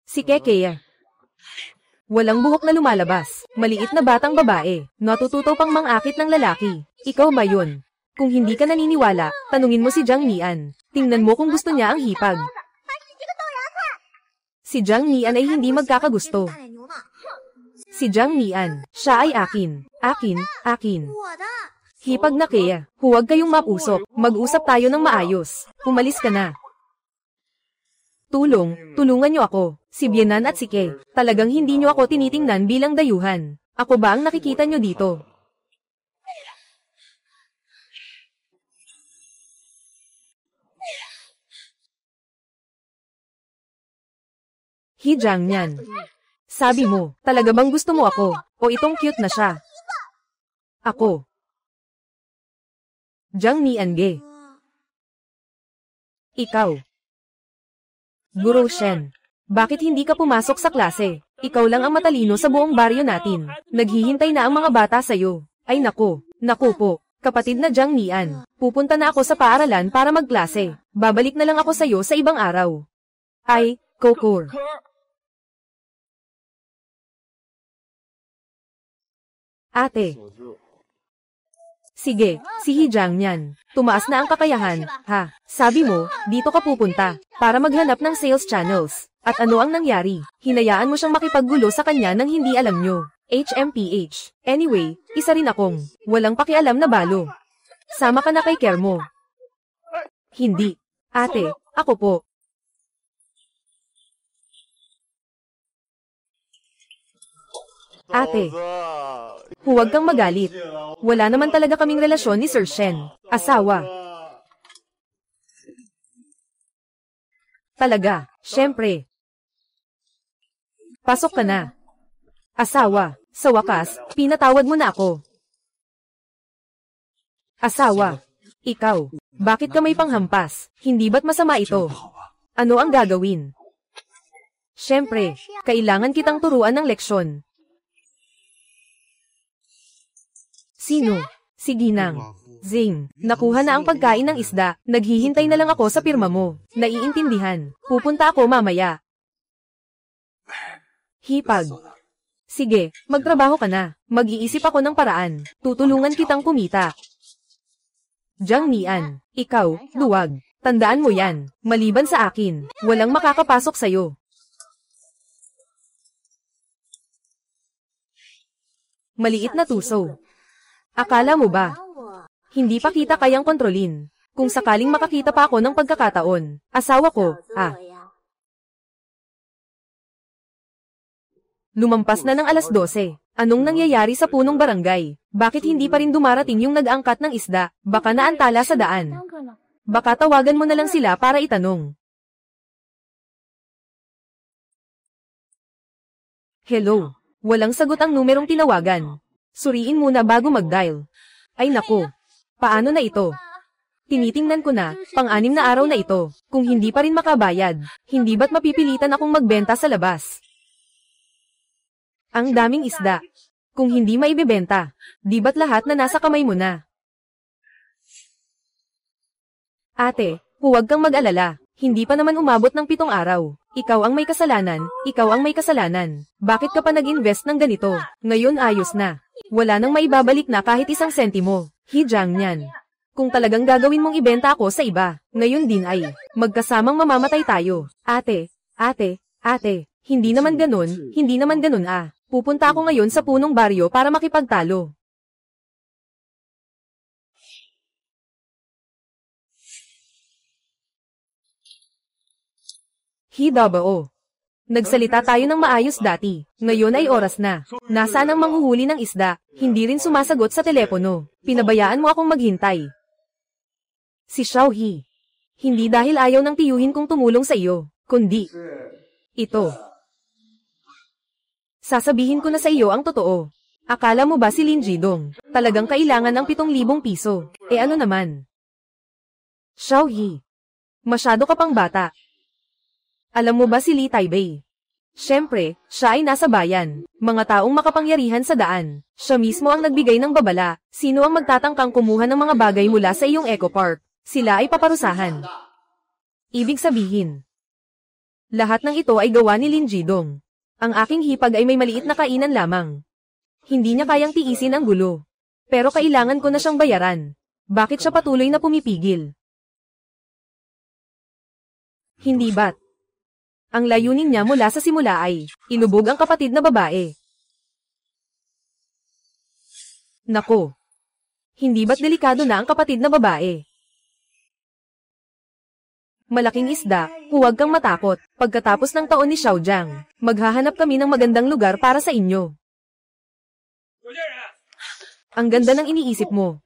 [SPEAKER 1] Si Kea. Walang buhok na lumalabas. Maliit na batang babae. Natututo pang mangakit ng lalaki. Ikaw ba yun? Kung hindi ka naniniwala, tanungin mo si Jiang Nian. Tingnan mo kung gusto niya ang hipag. Si Jiang Nian ay hindi magkakagusto. Si Jiang Nian, siya ay akin. Akin. Hipag na Kea. Huwag kayong mapusok. Mag-usap tayo ng maayos. Umalis ka na. Tulungan niyo ako. Si Bienan at si Ke, talagang hindi niyo ako tinitingnan bilang dayuhan. Ako ba ang nakikita niyo dito? He Jiang Nian. Sabi mo, talaga bang gusto mo ako? O itong cute na siya? Ako. Jiang Nian ge. Ikaw. Guro Shen. Bakit hindi ka pumasok sa klase? Ikaw lang ang matalino sa buong baryo natin. Naghihintay na ang mga bata sa'yo. Ay naku po. Kapatid na Jiang Nian. Pupunta na ako sa paaralan para magklase. Babalik na lang ako sa'yo sa ibang araw. Ay, Kokor. Ate. Sige, si He Jiang Nian. Tumaas na ang kakayahan, ha? Sabi mo, dito ka pupunta, para maghanap ng sales channels. At ano ang nangyari? Hinayaan mo siyang makipaggulo sa kanya nang hindi alam nyo. HMPH. Anyway, isa rin akong walang pakialam na balo. Sama ka na kay Kermo. Hindi. Ate, ako po. Ate, huwag kang magalit. Wala naman talaga kaming relasyon ni Sir Shen. Asawa. Talaga, syempre. Pasok ka na. Asawa, sa wakas, pinatawad mo na ako. Asawa, ikaw, bakit ka may panghampas? Hindi ba't masama ito? Ano ang gagawin? Syempre, kailangan kitang turuan ng leksyon. Sino? Si Ginang. Zing, nakuha na ang pagkain ng isda. Naghihintay na lang ako sa pirma mo. Naiintindihan. Pupunta ako mamaya. Hipag. Sige, magtrabaho ka na. Mag-iisip ako ng paraan. Tutulungan kitang kumita. Jiang Nian, ikaw, duwag. Tandaan mo yan. Maliban sa akin, walang makakapasok sa'yo. Maliit na tuso. Akala mo ba? Hindi pa kita kayang kontrolin. Kung sakaling makakita pa ako ng pagkakataon, asawa ko, Lumampas na ng alas 12. Anong nangyayari sa punong barangay? Bakit hindi pa rin dumarating yung nag-angkat ng isda? Baka naantala sa daan. Baka tawagan mo na lang sila para itanong. Hello. Walang sagot ang numerong tinawagan. Suriin muna bago mag-dial. Ay naku. Paano na ito? Tinitingnan ko na, pang-anim na araw na ito. Kung hindi pa rin makabayad, hindi ba't mapipilitan akong magbenta sa labas? Ang daming isda. Kung hindi maibebenta, di ba't lahat na nasa kamay mo na? Ate, huwag kang mag-alala. Hindi pa naman umabot ng 7 araw. Ikaw ang may kasalanan, ikaw ang may kasalanan. Bakit ka pa nag-invest ng ganito? Ngayon ayos na. Wala nang maibabalik na kahit 1 sentimo. Hijang niyan. Kung talagang gagawin mong ibenta ako sa iba, ngayon din ay, magkasamang mamamatay tayo. Ate, hindi naman ganun ah. Pupunta ako ngayon sa punong baryo para makipagtalo. Hidabo. Nagsalita tayo ng maayos dati. Ngayon ay oras na. Nasaan ang manghuhuli ng isda? Hindi rin sumasagot sa telepono. Pinabayaan mo akong maghintay. Si Xiaohi. Hindi dahil ayaw ng tiyuhin kong tumulong sa iyo, kundi ito. Sasabihin ko na sa iyo ang totoo. Akala mo ba si Lin Jidong talagang kailangan ng 7,000 piso? E ano naman? Xiaohi. Masyado ka pang bata. Alam mo ba si Li Taibei? Siyempre, siya ay nasa bayan. Mga taong makapangyarihan sa daan. Siya mismo ang nagbigay ng babala. Sino ang magtatangkang kumuha ng mga bagay mula sa iyong Eco Park? Sila ay paparusahan. Ibig sabihin, lahat ng ito ay gawa ni Lin Jidong. Ang aking hipag ay may maliit na kainan lamang. Hindi niya kayang tiisin ang gulo. Pero kailangan ko na siyang bayaran. Bakit siya patuloy na pumipigil? Hindi ba't ang layunin niya mula sa simula ay ilubog ang kapatid na babae? Nako. Hindi ba't delikado na ang kapatid na babae? Malaking isda, huwag kang matakot. Pagkatapos ng taon ni Xiaojiang, maghahanap kami ng magandang lugar para sa inyo. Ang ganda ng iniisip mo.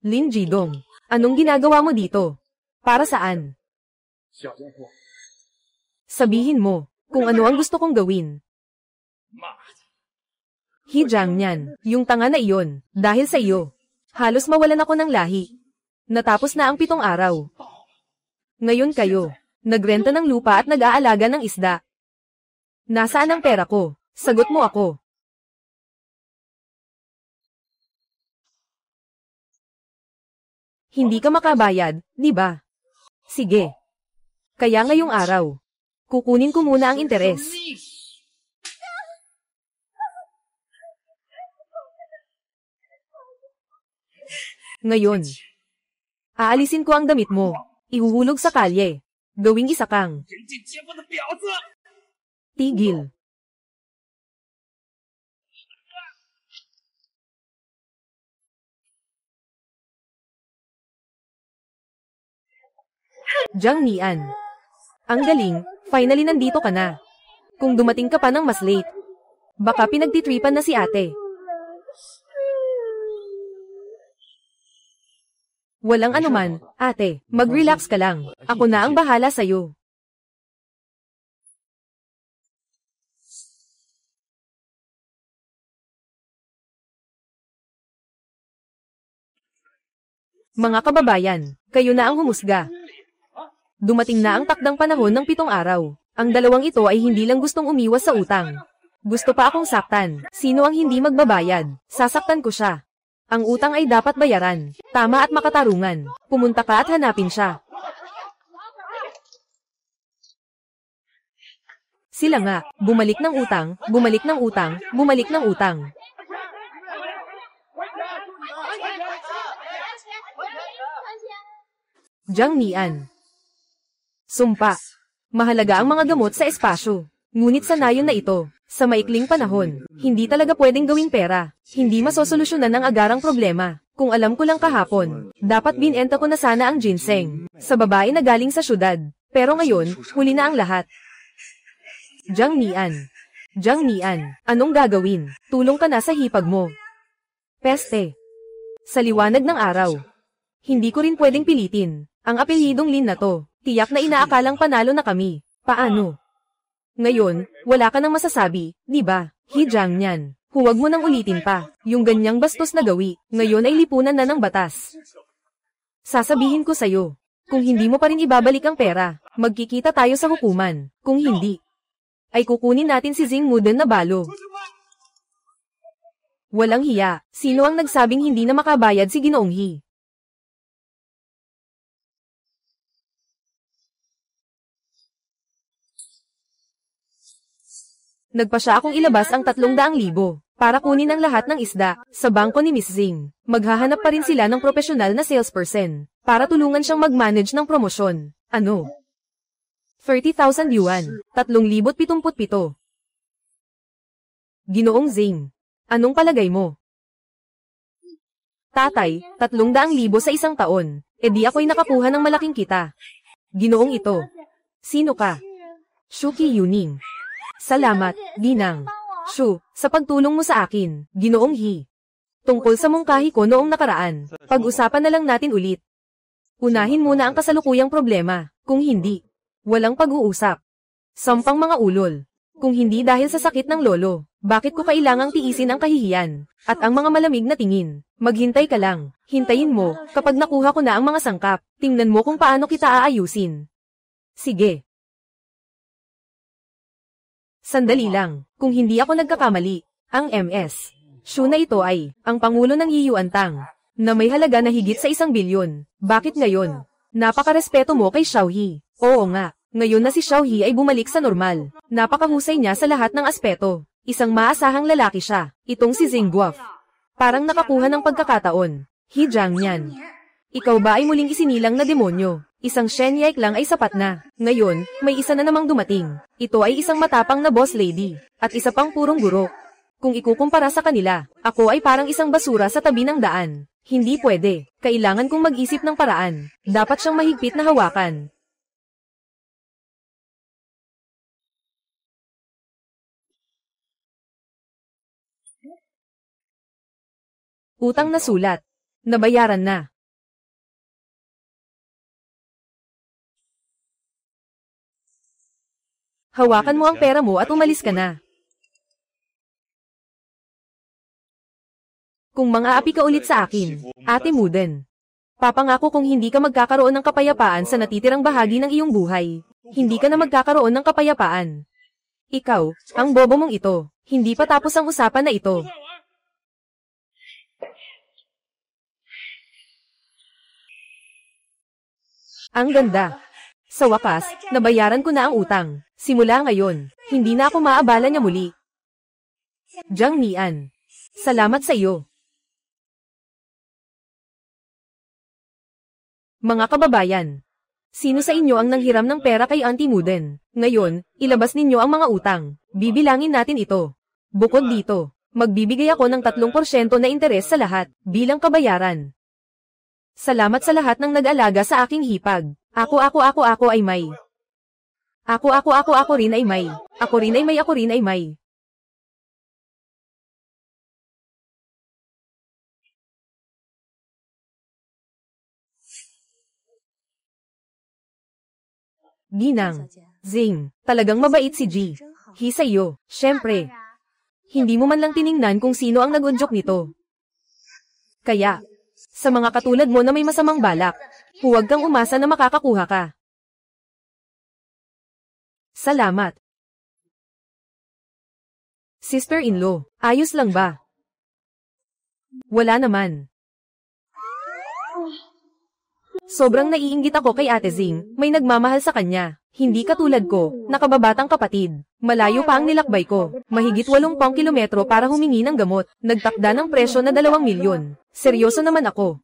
[SPEAKER 1] Lin Jidong, anong ginagawa mo dito? Para saan? Sabihin mo, kung ano ang gusto kong gawin. Hijang niyan, yung tanga na iyon, dahil sa iyo. Halos mawalan ako ng lahi. Natapos na ang 7 araw. Ngayon kayo, nagrenta ng lupa at nag-aalaga ng isda. Nasaan ang pera ko? Sagot mo ako. Hindi ka makabayad, di ba? Sige. Kaya ngayong araw, kukunin ko muna ang interes. Ngayon, aalisin ko ang damit mo. Ihuhulog sa kalye. Gawing isa kang tigil. Jiang Nian. Ang galing, finally nandito ka na. Kung dumating ka pa ng mas late, baka pinagtitripan na si ate. Walang anuman, ate, mag-relax ka lang. Ako na ang bahala sa'yo. Mga kababayan, kayo na ang humusga. Dumating na ang takdang panahon ng 7 araw. Ang dalawang ito ay hindi lang gustong umiwas sa utang. Gusto pa akong saktan. Sino ang hindi magbabayad? Sasaktan ko siya. Ang utang ay dapat bayaran. Tama at makatarungan. Pumunta ka at hanapin siya. Sila nga, bumalik ng utang, bumalik ng utang, bumalik ng utang. Jiang Nian. Sumpa. Mahalaga ang mga gamot sa espasyo. Ngunit sa nayon na ito, sa maikling panahon, hindi talaga pwedeng gawing pera. Hindi masosolusyonan ang agarang problema. Kung alam ko lang kahapon, dapat binenta ko na sana ang ginseng sa babae na galing sa syudad. Pero ngayon, huli na ang lahat. Jiang Nian. Jiang Nian, anong gagawin? Tulong ka na sa hipag mo. Peste. Sa liwanag ng araw. Hindi ko rin pwedeng pilitin. Ang apelyidong Lin na to, tiyak na inaakalang panalo na kami. Paano? Ngayon, wala ka nang masasabi, di ba? Hijang niyan. Huwag mo nang ulitin pa. Yung ganyang bastos na gawi, ngayon ay lipunan na ng batas. Sasabihin ko sa'yo, kung hindi mo pa rin ibabalik ang pera, magkikita tayo sa hukuman. Kung hindi, ay kukunin natin si Xing Muden na balo. Walang hiya. Sino ang nagsabing hindi na makabayad si Ginoong He? Nagpa siya akong ilabas ang 300,000 para kunin ang lahat ng isda sa bangko ni Miss Zing. Maghahanap pa rin sila ng profesional na salesperson para tulungan siyang mag-manage ng promosyon. Ano? 30,000 yuan, 3,077. Ginoong Zing, anong palagay mo? Tatay, 300,000 sa isang taon, di ako'y nakakuha ng malaking kita. Ginoong ito. Sino ka? Shuki Yuning. Salamat, Ginang. Shu, sa pagtulong mo sa akin, Ginoong He. Tungkol sa mungkahi ko noong nakaraan, pag-usapan na lang natin ulit. Unahin muna ang kasalukuyang problema, kung hindi, walang pag-uusap. Sampang mga ulol. Kung hindi dahil sa sakit ng lolo, bakit ko kailangang tiisin ang kahihiyan, at ang mga malamig na tingin? Maghintay ka lang, hintayin mo, kapag nakuha ko na ang mga sangkap, tingnan mo kung paano kita aayusin. Sige. Sandali lang, kung hindi ako nagkakamali, ang MS. Shu na ito ay, ang pangulo ng Yiyuantang, na may halaga na higit sa 1 bilyon. Bakit ngayon? Napakarespeto mo kay Xiaohe. Oo nga, ngayon na si Xiaohe ay bumalik sa normal. Napakahusay niya sa lahat ng aspeto. Isang maasahang lalaki siya, itong si Zing Guaf. Parang nakakuha ng pagkakataon. Hijang niyan. Ikaw ba ay muling isinilang na demonyo? Isang Shenyek lang ay sapat na. Ngayon, may isa na namang dumating. Ito ay isang matapang na boss lady, at isa pang purong guro. Kung ikukumpara sa kanila, ako ay parang isang basura sa tabi ng daan. Hindi pwede. Kailangan kong mag-isip ng paraan. Dapat siyang mahigpit na hawakan. Utang na sulat. Nabayaran na. Hawakan mo ang pera mo at umalis ka na. Kung mang-aapi ka ulit sa akin, Ate Muden. Papangako kung hindi ka magkakaroon ng kapayapaan sa natitirang bahagi ng iyong buhay, hindi ka na magkakaroon ng kapayapaan. Ikaw, ang bobo mong ito, hindi pa tapos ang usapan na ito. Ang ganda. Sa wakas, nabayaran ko na ang utang. Simula ngayon, hindi na ako maabala niya muli. Jiang Nian. Salamat sa iyo. Mga kababayan, sino sa inyo ang nanghiram ng pera kay Auntie Muden? Ngayon, ilabas ninyo ang mga utang. Bibilangin natin ito. Bukod dito, magbibigay ako ng 3% na interes sa lahat, bilang kabayaran. Salamat sa lahat ng nag-alaga sa aking hipag. Ako ay may. Ako rin ay may. Ako rin ay may. Ginang, Zing, talagang mabait si G. Hi sa iyo, syempre. Hindi mo man lang tiningnan kung sino ang nag-unjok nito. Kaya, sa mga katulad mo na may masamang balak, huwag kang umasa na makakakuha ka. Salamat. Sister-in-law, ayos lang ba? Wala naman. Sobrang naiinggit ako kay Ate Zing, may nagmamahal sa kanya. Hindi katulad ko, nakababatang kapatid. Malayo pa ang nilakbay ko. Mahigit 80 kilometro para humingi ng gamot. Nagtakda ng presyo na 2 milyon. Seryoso naman ako.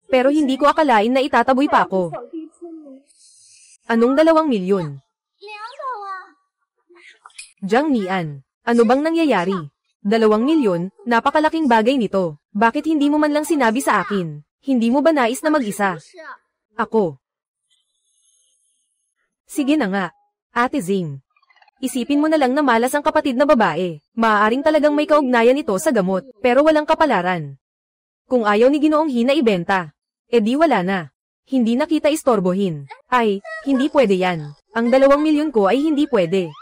[SPEAKER 1] Pero hindi ko akalain na itataboy pa ako. Anong 2 milyon? Jiang Nian, ano bang nangyayari? 2 milyon, napakalaking bagay nito. Bakit hindi mo man lang sinabi sa akin? Hindi mo ba nais na mag-isa? Ako. Sige na nga, Ate Zing. Isipin mo na lang na malas ang kapatid na babae. Maaaring talagang may kaugnayan ito sa gamot, pero walang kapalaran. Kung ayaw ni Ginoong He na ibenta, di wala na. Hindi na kita istorbohin. Ay, hindi pwede yan. Ang 2 milyon ko ay hindi pwede.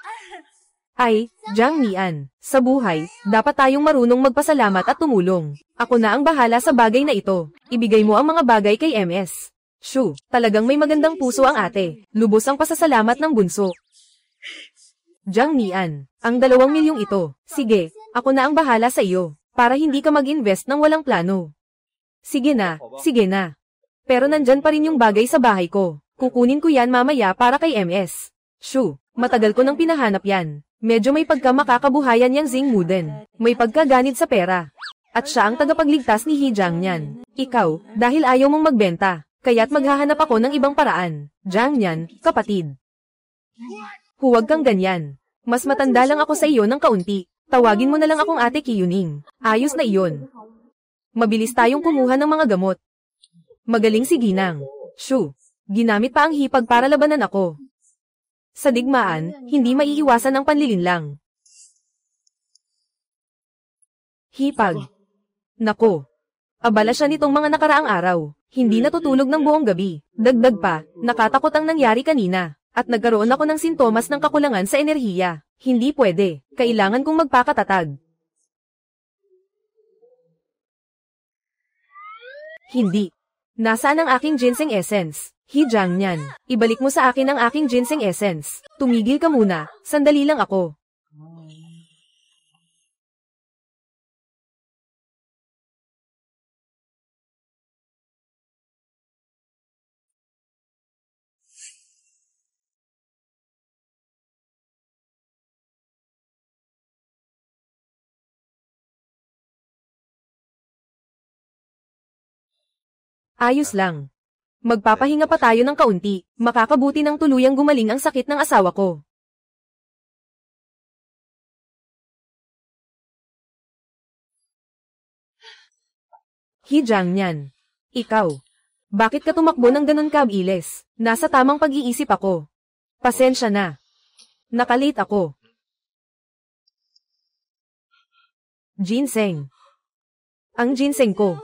[SPEAKER 1] Ay, Jiang Nian, sa buhay, dapat tayong marunong magpasalamat at tumulong. Ako na ang bahala sa bagay na ito. Ibigay mo ang mga bagay kay MS. Shu, talagang may magandang puso ang ate. Lubos ang pasasalamat ng bunso. Jiang Nian, ang 2 milyong ito. Sige, ako na ang bahala sa iyo, para hindi ka mag-invest ng walang plano. Sige na, sige na. Pero nandyan pa rin yung bagay sa bahay ko. Kukunin ko yan mamaya para kay MS. Shu, matagal ko nang pinahanap yan. Medyo may pagka-makakabuhayan yang Zing Muden. May pagkaganid sa pera. At siya ang tagapagligtas ni He Jiangnian. Ikaw, dahil ayaw mong magbenta, kaya't maghahanap ako ng ibang paraan. Jiangnian, kapatid. Huwag kang ganyan. Mas matanda lang ako sa iyo ng kaunti. Tawagin mo na lang akong Ate Kiyuning. Ayos na iyon. Mabilis tayong kumuha ng mga gamot. Magaling si Ginang. Shoo. Ginamit pa ang hipag para labanan ako. Sa digmaan, hindi maiiwasan ang panlilinlang. Hipag. Nako. Abala siya nitong mga nakaraang araw. Hindi natutulog ng buong gabi. Dagdag pa, nakatakot ang nangyari kanina. At nagkaroon ako ng sintomas ng kakulangan sa enerhiya. Hindi pwede. Kailangan kong magpakatatag. Hindi. Nasaan ang aking ginseng essence? He Jiangnian, ibalik mo sa akin ang aking ginseng essence. Tumigil ka muna, sandali lang ako. Ayos lang. Magpapahinga pa tayo ng kaunti, makakabuti ng tuluyang gumaling ang sakit ng asawa ko. He Jiangnian. Ikaw. Bakit ka tumakbo ng ganun kabilis? Nasa tamang pag-iisip ako. Pasensya na. Nakalate ako. Ginseng. Ang ginseng ko.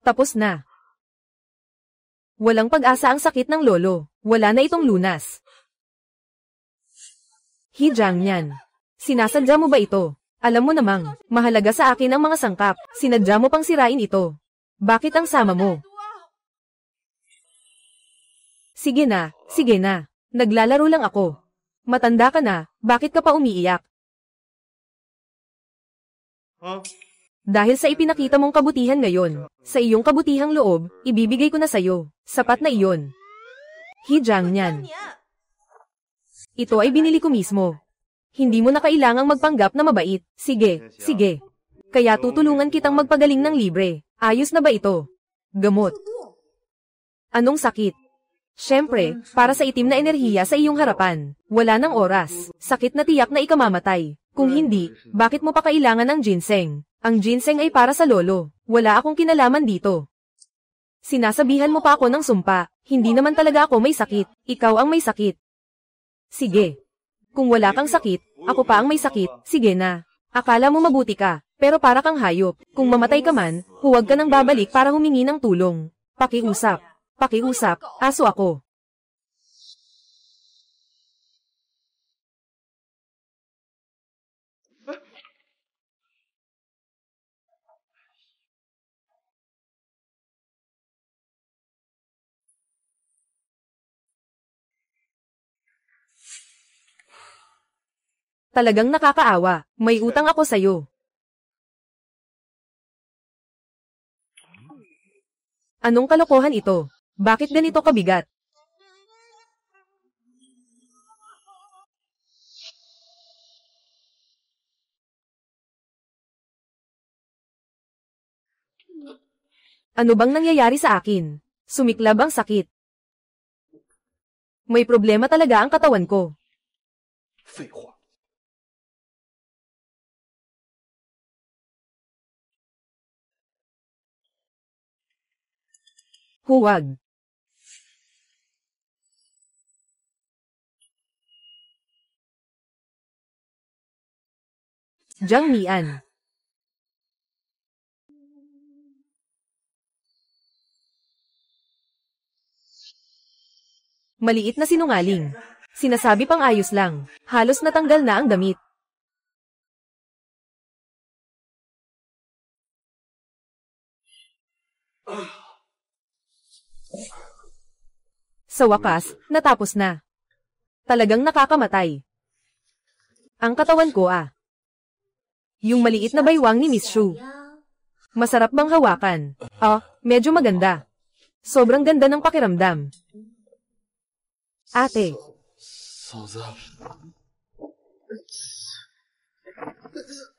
[SPEAKER 1] Tapos na. Walang pag-asa ang sakit ng lolo. Wala na itong lunas. He Jiangnian. Sinasadya mo ba ito? Alam mo namang, mahalaga sa akin ang mga sangkap. Sinadya mo pang sirain ito. Bakit ang sama mo? Sige na, sige na. Naglalaro lang ako. Matanda ka na, bakit ka pa umiiyak? Dahil sa ipinakita mong kabutihan ngayon, sa iyong kabutihang loob, ibibigay ko na sayo. Sapat na iyon. He Jiangnian. Ito ay binili ko mismo. Hindi mo na kailangang magpanggap na mabait. Sige, sige. Kaya tutulungan kitang magpagaling ng libre. Ayos na ba ito? Gamot. Anong sakit? Siyempre, para sa itim na enerhiya sa iyong harapan. Wala nang oras. Sakit na tiyak na ikamamatay. Kung hindi, bakit mo pa kailangan ng ginseng? Ang ginseng ay para sa lolo. Wala akong kinalaman dito. Sinasabihan mo pa ako ng sumpa. Hindi naman talaga ako may sakit. Ikaw ang may sakit. Sige. Kung wala kang sakit, ako pa ang may sakit. Sige na. Akala mo mabuti ka, pero para kang hayop. Kung mamatay ka man, huwag ka nang babalik para humingi ng tulong. Pakiusap. Pakiusap. Aso ako. Talagang nakakaawa. May utang ako sa'yo. Anong kalokohan ito? Bakit ganito kabigat? Ano bang nangyayari sa akin? Sumiklab ang sakit. May problema talaga ang katawan ko. Huwag. Jiang Mian. Maliit na sinungaling. Sinasabi pang ayos lang. Halos natanggal na ang damit. Sa wakas, natapos na. Talagang nakakamatay. Ang katawan ko Yung maliit na baywang ni Miss Shu. Masarap bang hawakan? Medyo maganda. Sobrang ganda ng pakiramdam. Ate.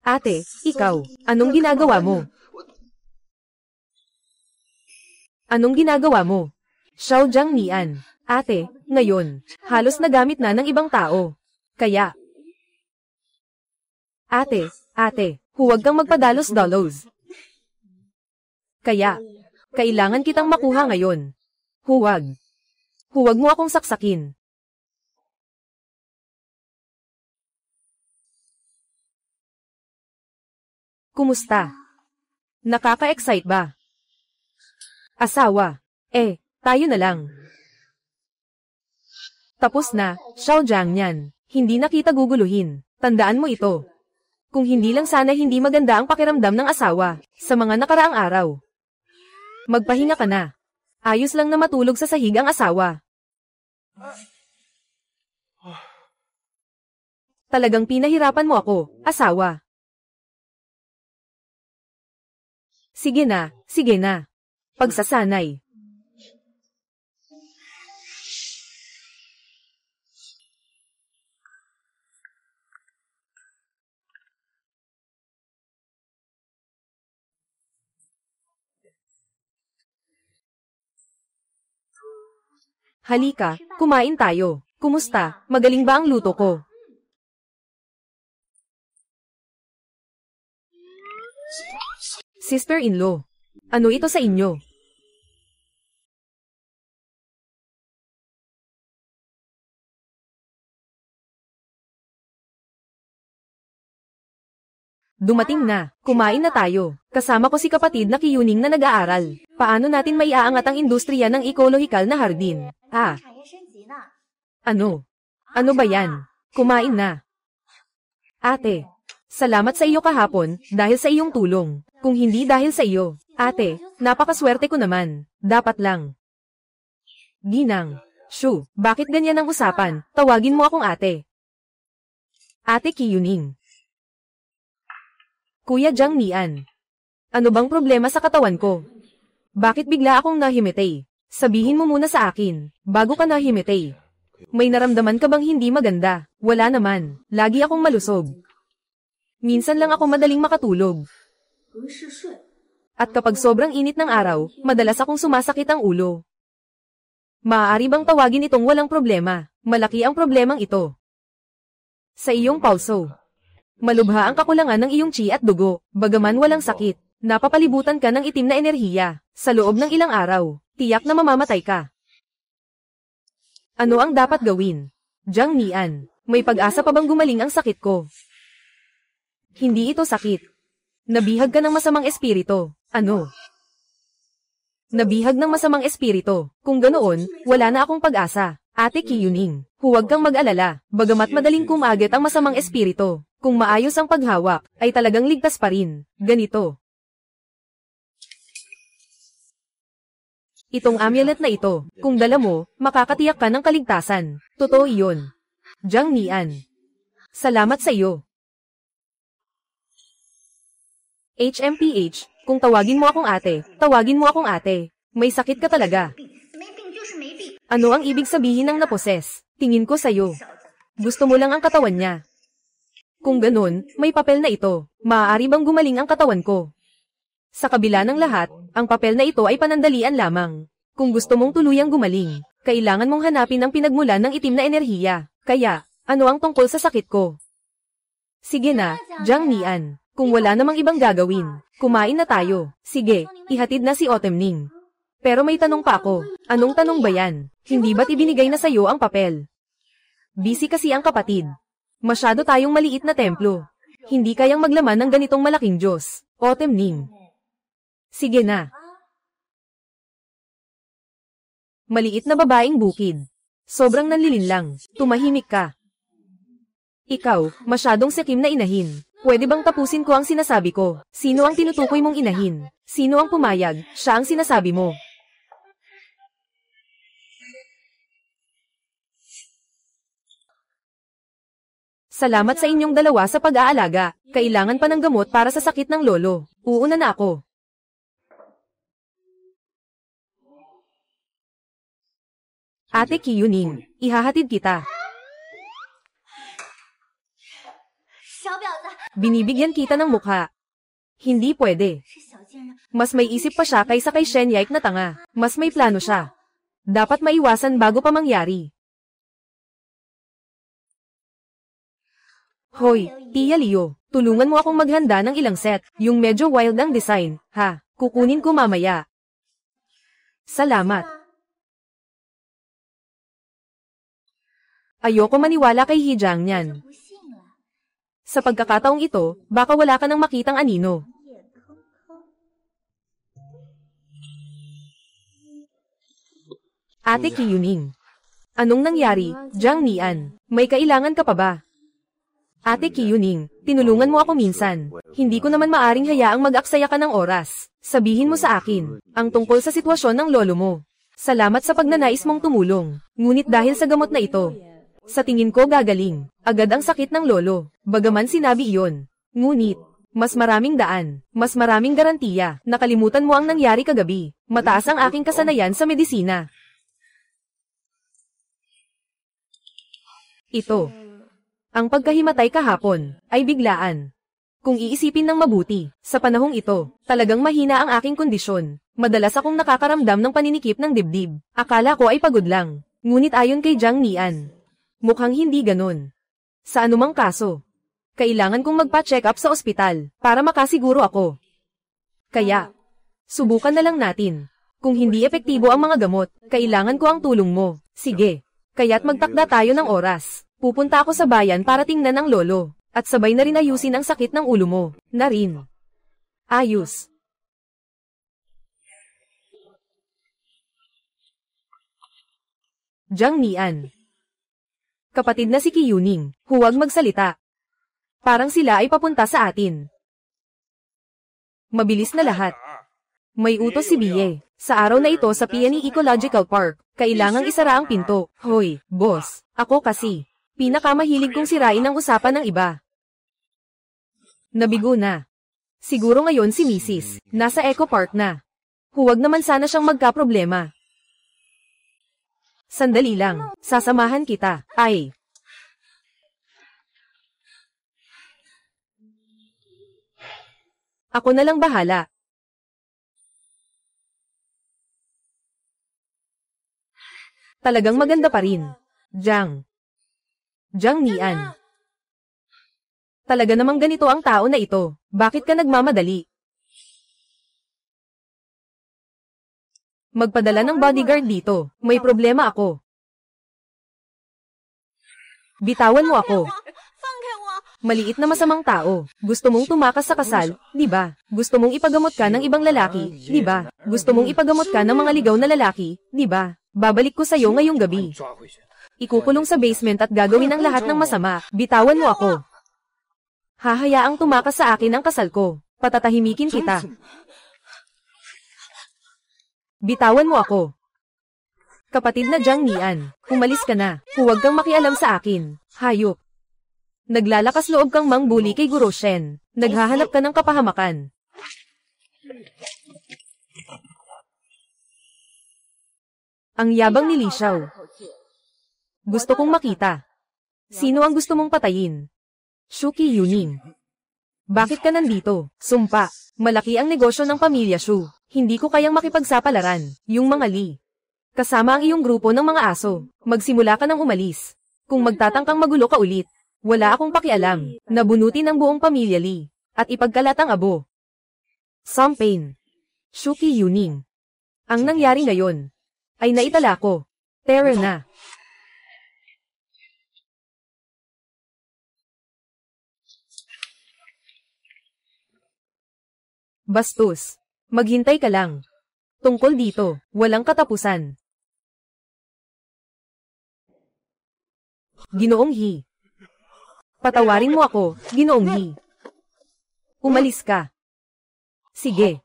[SPEAKER 1] Ate, ikaw, anong ginagawa mo? Anong ginagawa mo? Xiao Jiangnian. Ate, ngayon, halos nagamit na ng ibang tao. Kaya, ate, huwag kang magpadalos-dalos. Kaya, kailangan kitang makuha ngayon. Huwag. Huwag mo akong saksakin. Kumusta? Nakaka-excite ba? Asawa. Tayo na lang. Tapos na, Xiao Jiangnian. Hindi na kita guguluhin. Tandaan mo ito. Kung hindi lang sana hindi maganda ang pakiramdam ng asawa sa mga nakaraang araw. Magpahinga ka na. Ayos lang na matulog sa sahig ang asawa. Talagang pinahirapan mo ako, asawa. Sige na, sige na. Pagsasanay. Halika, kumain tayo. Kumusta? Magaling ba ang luto ko? Sister-in-law. Ano ito sa inyo? Dumating na. Kumain na tayo. Kasama ko si kapatid na Kiyuning na nag-aaral. Paano natin maiaangat ang industriya ng ekologikal na hardin? Ano? Ano ba yan? Kumain na. Ate, salamat sa iyo kahapon, dahil sa iyong tulong. Kung hindi dahil sa iyo. Ate, napakaswerte ko naman. Dapat lang. Ginang. Shu, bakit ganyan ang usapan? Tawagin mo akong ate. Ate Kiyuning. Kuya Jiangnian. Ano bang problema sa katawan ko? Bakit bigla akong nahimitay? Sabihin mo muna sa akin, bago ka nahimitay. May naramdaman ka bang hindi maganda? Wala naman. Lagi akong malusog. Minsan lang ako madaling makatulog. At kapag sobrang init ng araw, madalas akong sumasakit ang ulo. Maaari bang tawagin itong walang problema? Malaki ang problemang ito. Sa iyong pulso. Malubha ang kakulangan ng iyong chi at dugo, bagaman walang sakit. Napapalibutan ka ng itim na enerhiya. Sa loob ng ilang araw, tiyak na mamamatay ka. Ano ang dapat gawin? Jiangnian, may pag-asa pa bang gumaling ang sakit ko? Hindi ito sakit. Nabihag ka ng masamang espiritu. Ano? Nabihag ng masamang espiritu. Kung ganoon, wala na akong pag-asa. Ate Kiyuning, huwag kang mag-alala, bagamat madaling kumagit ang masamang espiritu. Kung maayos ang paghawak, ay talagang ligtas pa rin. Ganito. Itong amulet na ito, kung dala mo, makakatiyak ka ng kaligtasan. Totoo iyon. Jiangnian. Salamat sa iyo. HMPH, kung tawagin mo akong ate, tawagin mo akong ate. May sakit ka talaga. Ano ang ibig sabihin ng naposes? Tingin ko sa'yo. Gusto mo lang ang katawan niya. Kung ganun, may papel na ito. Maaari bang gumaling ang katawan ko? Sa kabila ng lahat, ang papel na ito ay panandalian lamang. Kung gusto mong tuluyang gumaling, kailangan mong hanapin ang pinagmulan ng itim na enerhiya. Kaya, ano ang tungkol sa sakit ko? Sige na, Jiangnian. Kung wala namang ibang gagawin, kumain na tayo. Sige, ihatid na si Otemning. Pero may tanong pa ako. Anong tanong ba yan? Hindi ba't ibinigay na sa'yo ang papel? Busy kasi ang kapatid. Masyado tayong maliit na templo. Hindi kayang maglaman ng ganitong malaking Diyos. Otemning. Sige na. Maliit na babaeng bukid. Sobrang nanlilinlang. Tumahimik ka. Ikaw, masyadong sikim na inahin. Pwede bang tapusin ko ang sinasabi ko? Sino ang tinutukoy mong inahin? Sino ang pumayag? Siya ang sinasabi mo. Salamat sa inyong dalawa sa pag-aalaga. Kailangan pa ng gamot para sa sakit ng lolo. Uuna na ako. Ate Kiyuning, ihahatid kita. Binibigyan kita ng mukha. Hindi pwede. Mas may isip pa siya kaysa kay Shenyike na tanga. Mas may plano siya. Dapat maiwasan bago pa mangyari. Hoy, Tia Leo, tulungan mo akong maghanda ng ilang set. Yung medyo wild ang design, ha? Kukunin ko mamaya. Salamat. Ayoko maniwala kay Hijang niyan. Sa pagkakataong ito, baka wala ka nang makitang anino. Ate Kyuning. Anong nangyari, Jang Nian? May kailangan ka pa ba? Ate Kyuning, tinulungan mo ako minsan. Hindi ko naman maaring hayaang mag-aksaya ka ng oras. Sabihin mo sa akin, ang tungkol sa sitwasyon ng lolo mo. Salamat sa pagnanais mong tumulong. Ngunit dahil sa gamot na ito, sa tingin ko gagaling. Agad ang sakit ng lolo. Bagaman sinabi iyon. Ngunit, mas maraming daan, mas maraming garantiya. Nakalimutan mo ang nangyari kagabi. Mataas ang aking kasanayan sa medisina. Ito. Ang pagkahimatay kahapon, ay biglaan. Kung iisipin ng mabuti, sa panahong ito, talagang mahina ang aking kondisyon. Madalas akong nakakaramdam ng paninikip ng dibdib. Akala ko ay pagod lang. Ngunit ayon kay Jang Nian, mukhang hindi ganon. Sa anumang kaso, kailangan kong magpa-check up sa ospital, para makasiguro ako. Kaya, subukan na lang natin. Kung hindi epektibo ang mga gamot, kailangan ko ang tulong mo. Sige, kaya't magtakda tayo ng oras. Pupunta ako sa bayan para tingnan ang lolo, at sabay na rin ayusin ang sakit ng ulo mo, na rin. Ayos. Jang Nian. Kapatid na si Kyuning, huwag magsalita. Parang sila ay papunta sa atin. Mabilis na lahat. May utos si Bie. Sa araw na ito sa PNE Ecological Park, kailangang isara ang pinto. Hoy, boss, ako kasi. Pinakamahilig kong sirain ang usapan ng iba. Nabigo na. Siguro ngayon si Mrs. Nasa Eco Park na. Huwag naman sana siyang magkaproblema. Sandali lang, sasamahan kita. Ay. Ako na lang bahala. Talagang maganda pa rin. Jang Nian. Talaga namang ganito ang tao na ito. Bakit ka nagmamadali? Magpadala ng bodyguard dito. May problema ako. Bitawan mo ako. Maliit na masamang tao. Gusto mong tumakas sa kasal, di ba? Gusto mong ipagamot ka ng ibang lalaki, di ba? Gusto mong ipagamot ka ng mga ligaw na lalaki, di ba? Babalik ko sa'yo ngayong gabi. Ikukulong sa basement at gagawin ang lahat ng masama. Bitawan mo ako. Hahayaang tumakas sa akin ang kasal ko. Patatahimikin kita. Bitawan mo ako. Kapatid na Jang Nian, umalis ka na. Huwag kang makialam sa akin. Hayop. Naglalakas loob kang mangbuli kay Guro Shen. Naghahanap ka ng kapahamakan. Ang yabang ni Li Xiao. Gusto kong makita. Sino ang gusto mong patayin? Shu Kyuning. Bakit ka nandito? Sumpa. Malaki ang negosyo ng pamilya Shu. Hindi ko kayang makipagsapalaran. Yung mga Li. Kasama ang iyong grupo ng mga aso. Magsimula ka ng umalis. Kung magtatangkang magulo ka ulit, wala akong pakialam. Nabunutin ang buong pamilya Li. At ipagkalat ang abo. Sompain. Shu Kyuning. Ang nangyari ngayon ay naitala ko. Terror na. Bastos. Maghintay ka lang. Tungkol dito, walang katapusan. Ginoong He. Patawarin mo ako, Ginoong He. Umalis ka. Sige.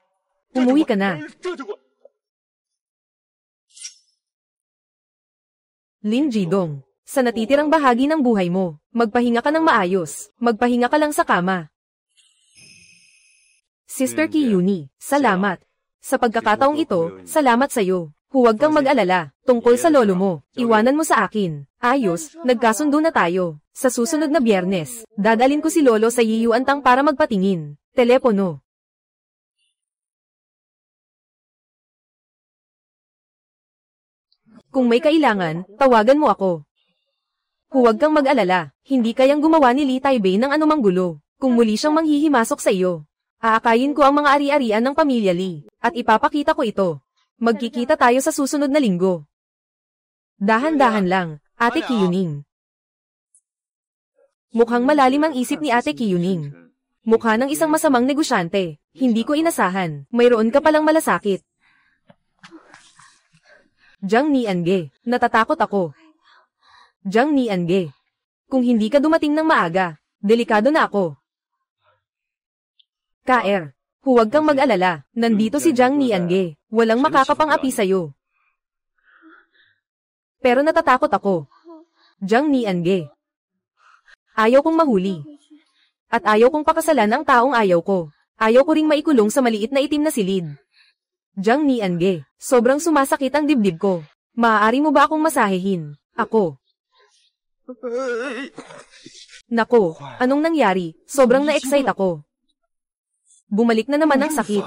[SPEAKER 1] Umuwi ka na. Lin Jidong, sa natitirang bahagi ng buhay mo, magpahinga ka ng maayos. Magpahinga ka lang sa kama. Sister Kyuni, salamat. Sa pagkakataong ito, salamat sa'yo. Huwag kang mag-alala, tungkol sa lolo mo, iwanan mo sa akin. Ayos, nagkasundo na tayo. Sa susunod na Biyernes, dadalin ko si lolo sa Yiyuantang para magpatingin. Telepono. Kung may kailangan, tawagan mo ako. Huwag kang mag-alala, hindi kayang gumawa ni Li Taibei ng anumang gulo. Kung muli siyang manghihimasok sa iyo, aakayin ko ang mga ari-arian ng pamilya Li, at ipapakita ko ito. Magkikita tayo sa susunod na linggo. Dahan-dahan lang, Ate Kiyuning. Mukhang malalim ang isip ni Ate Kiyuning. Mukha ng isang masamang negosyante. Hindi ko inasahan. Mayroon ka palang malasakit. Jiang Niange, natatakot ako. Jiang Niange, kung hindi ka dumating ng maaga, delikado na ako. KR, huwag kang mag-alala, nandito si Jiang Niange, walang makakapang-api sa'yo. Pero natatakot ako. Jiang Niange, ayaw kong mahuli. At ayaw kong pakasalan ang taong ayaw ko. Ayaw ko ring maikulong sa maliit na itim na silid. Jiang Niange, sobrang sumasakit ang dibdib ko. Maaari mo ba akong masahehin? Ako. Nako, anong nangyari? Sobrang na-excite ako. Bumalik na naman ang sakit.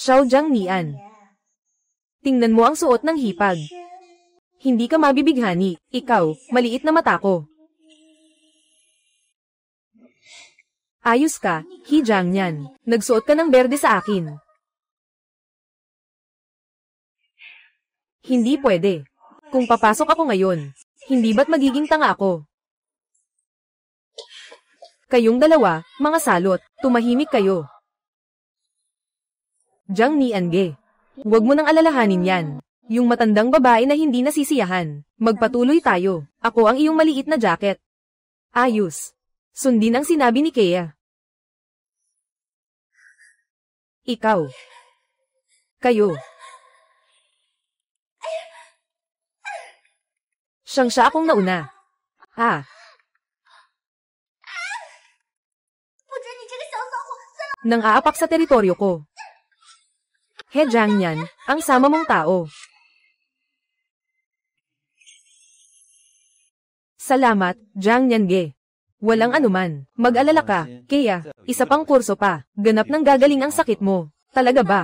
[SPEAKER 1] Xiao Jiangnian. Tingnan mo ang suot ng hipag. Hindi ka mabibighani, ikaw, maliit na mata ko. Ayos ka, He Jiangnian. Nagsuot ka ng berde sa akin. Hindi pwede. Kung papasok ako ngayon, hindi ba't magiging tanga ako? Kayong dalawa, mga salot, tumahimik kayo. Jiang Niange, huwag mo nang alalahanin yan. Yung matandang babae na hindi nasisiyahan. Magpatuloy tayo. Ako ang iyong maliit na jacket. Ayos. Sundin ang sinabi ni Kea. Ikaw. Kayo. Siya akong nauna. Nang aapak sa teritoryo ko. He Jiangnian, ang sama mong tao. Salamat, Jiangnian Ge. Walang anuman. Mag-alala ka, Kea, isa pang kurso pa. Ganap nang gagaling ang sakit mo. Talaga ba?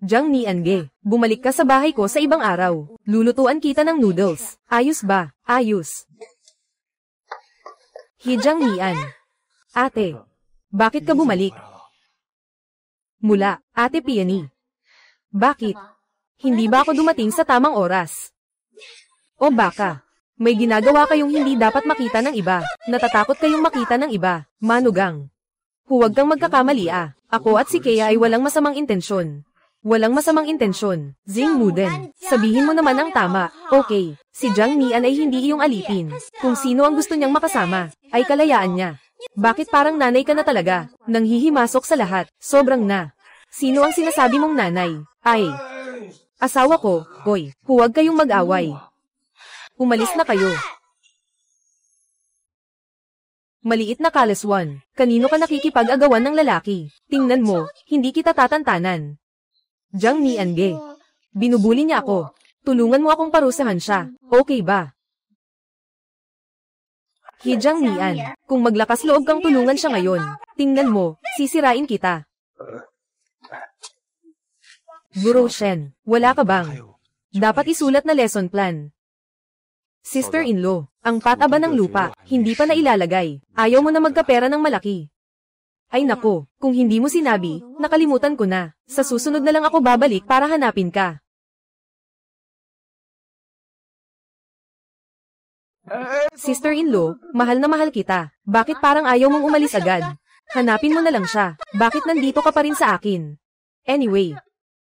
[SPEAKER 1] Jiang Niange, bumalik ka sa bahay ko sa ibang araw. Lulutuan kita ng noodles. Ayos ba? Ayos. He Jiangnian. Ate, bakit ka bumalik? Mula, Ate Peony. Bakit? Hindi ba ako dumating sa tamang oras? O baka, may ginagawa kayong hindi dapat makita ng iba. Natatakot kayong makita ng iba, manugang. Huwag kang magkakamali Ako at si Kea ay walang masamang intensyon. Walang masamang intensyon. Zing Muden, sabihin mo naman ang tama. Okay, si Jiang Nian ay hindi iyong alipin. Kung sino ang gusto niyang makasama, ay kalayaan niya. Bakit parang nanay ka na talaga? Nang hihimasok sa lahat, sobrang na. Sino ang sinasabi mong nanay? Ay, asawa ko, Koy. Huwag kayong mag-away. Umalis na kayo. Maliit na kalaswan. Kanino ka nakikipag-agawan ng lalaki? Tingnan mo, hindi kita tatantanan. Jiang Niange. Binubuli niya ako. Tulungan mo akong parusahan siya. Okay ba? He Jiangnian, kung maglakas loob kang tulungan siya ngayon, tingnan mo, sisirain kita. Guro Shen, wala ka bang? Dapat isulat na lesson plan. Sister-in-law, ang pataba ng lupa, hindi pa nailalagay. Ayaw mo na magkapera ng malaki. Ay nako, kung hindi mo sinabi, nakalimutan ko na. Sa susunod na lang ako babalik para hanapin ka. Sister-in-law, mahal na mahal kita. Bakit parang ayaw mong umalis agad? Hanapin mo na lang siya. Bakit nandito ka pa rin sa akin? Anyway,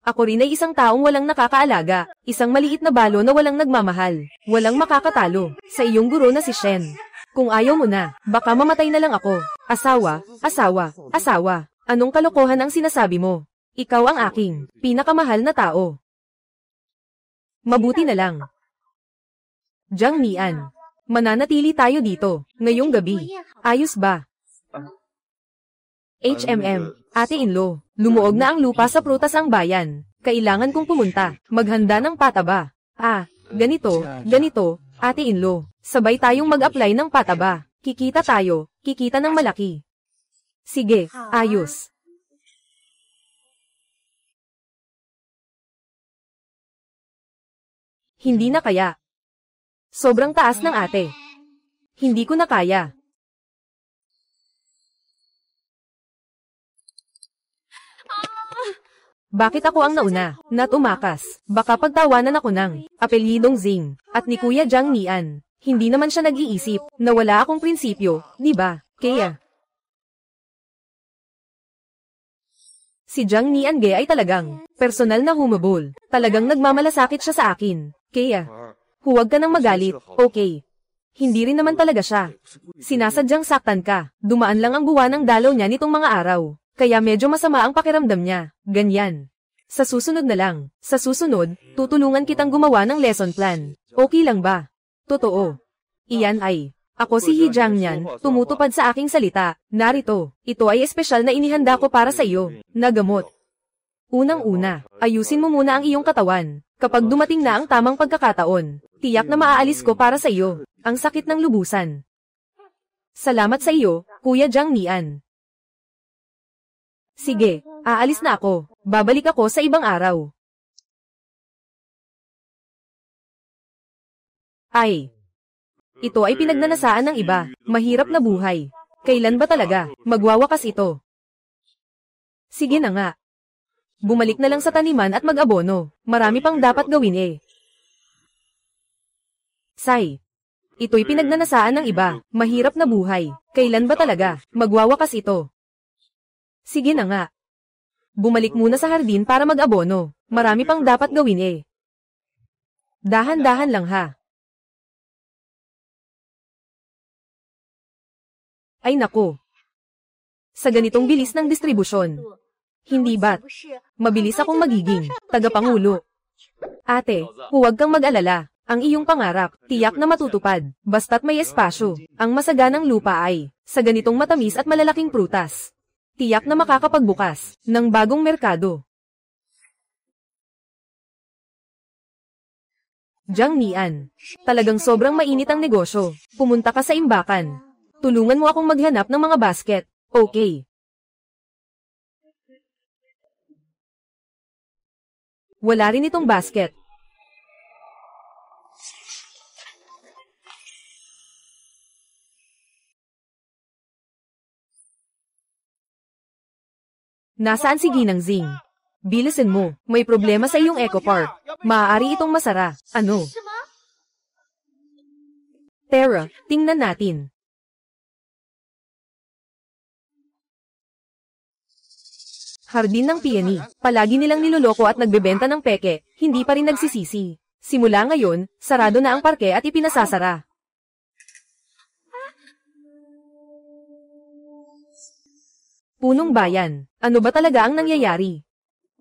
[SPEAKER 1] ako rin ay isang taong walang nakakaalaga. Isang maliit na balo na walang nagmamahal. Walang makakatalo. Sa iyong guro na si Shen. Kung ayaw mo na, baka mamatay na lang ako. Asawa, asawa, asawa. Anong kalokohan ang sinasabi mo? Ikaw ang aking pinakamahal na tao. Mabuti na lang. Jiang Nian. Mananatili tayo dito, ngayong gabi. Ayos ba? Ate-in-law, lumuog na ang lupa sa prutas ang bayan. Kailangan kong pumunta, maghanda ng pataba. Ganito, ate-in-law. Sabay tayong mag-apply ng pataba. Kikita tayo, kikita ng malaki. Sige, ayos. Hindi na kaya. Sobrang taas ng ate. Hindi ko na kaya. Bakit ako ang nauna na tumakas? Baka pagtawanan ako ng apelyidong Zing at ni Kuya Jiang Nian. Hindi naman siya nag-iisip na wala akong prinsipyo, di ba? Kaya si Jiang Nian ay talagang personal na humabol. Talagang nagmamalasakit siya sa akin. Kaya huwag ka nang magalit, okay? Hindi rin naman talaga siya sinasadyang saktan ka. Dumaan lang ang buwan ng dalaw niya nitong mga araw. Kaya medyo masama ang pakiramdam niya, ganyan. Sa susunod na lang, sa susunod, tutulungan kitang gumawa ng lesson plan. Okay lang ba? Totoo. Iyan ay, ako si Jiang Nian, tumutupad sa aking salita. Narito, ito ay espesyal na inihanda ko para sa iyo, na gamot. Unang-una, ayusin mo muna ang iyong katawan. Kapag dumating na ang tamang pagkakataon, tiyak na maaalis ko para sa iyo, ang sakit ng lubusan. Salamat sa iyo, Kuya Jiang Nian. Sige, aalis na ako. Babalik ako sa ibang araw. Ito ay pinagnanasaan ng iba. Mahirap na buhay. Kailan ba talaga magwawakas ito? Sige na nga. Bumalik na lang sa taniman at mag-abono. Marami pang dapat gawin eh. Ito'y pinagnanasaan ng iba. Mahirap na buhay. Kailan ba talaga magwawakas ito? Sige na nga. Bumalik muna sa hardin para mag-abono. Marami pang dapat gawin eh. Dahan-dahan lang ha. Ay nako. Sa ganitong bilis ng distribusyon. Hindi ba't mabilis akong magiging tagapangulo? Ate, huwag kang mag-alala. Ang iyong pangarap, tiyak na matutupad. Basta't may espasyo. Ang masaganang lupa ay sa ganitong matamis at malalaking prutas. Tiyak na makakapagbukas ng bagong merkado. Jiang Nian, talagang sobrang mainit ang negosyo. Pumunta ka sa imbakan. Tulungan mo akong maghanap ng mga basket, okay? Wala rin itong basket. Nasaan si Ginang Zing? Bilisan mo, may problema sa iyong Eco Park. Maaari itong masara. Ano? Tara, tingnan natin. Hardin ng Peony. Palagi nilang niloloko at nagbebenta ng peke, hindi pa rin nagsisisi. Simula ngayon, sarado na ang parke at ipinasasara. Punong bayan, ano ba talaga ang nangyayari?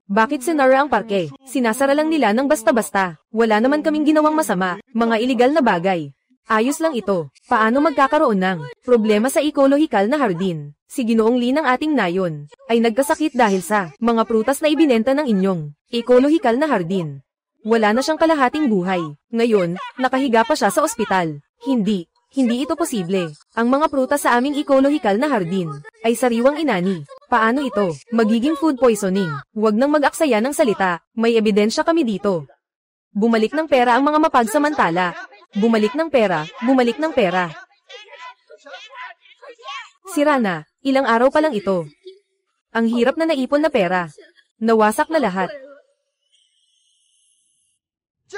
[SPEAKER 1] Bakit sinara ang parke? Sinasara lang nila ng basta-basta. Wala naman kaming ginawang masama, mga iligal na bagay. Ayos lang ito. Paano magkakaroon ng problema sa ekolohikal na hardin? Si Ginoong Lee ng ating nayon ay nagkasakit dahil sa mga prutas na ibinenta ng inyong ekolohikal na hardin. Wala na siyang kalahating buhay. Ngayon, nakahiga pa siya sa ospital. Hindi ito posible. Ang mga prutas sa aming ekolohikal na hardin ay sariwang inani. Paano ito? Magiging food poisoning. Huwag nang mag-aksaya ng salita. May ebidensya kami dito. Bumalik ng pera ang mga mapagsamantala. Bumalik ng pera, bumalik ng pera. Sira na, ilang araw pa lang ito. Ang hirap na naipon na pera. Nawasak na lahat.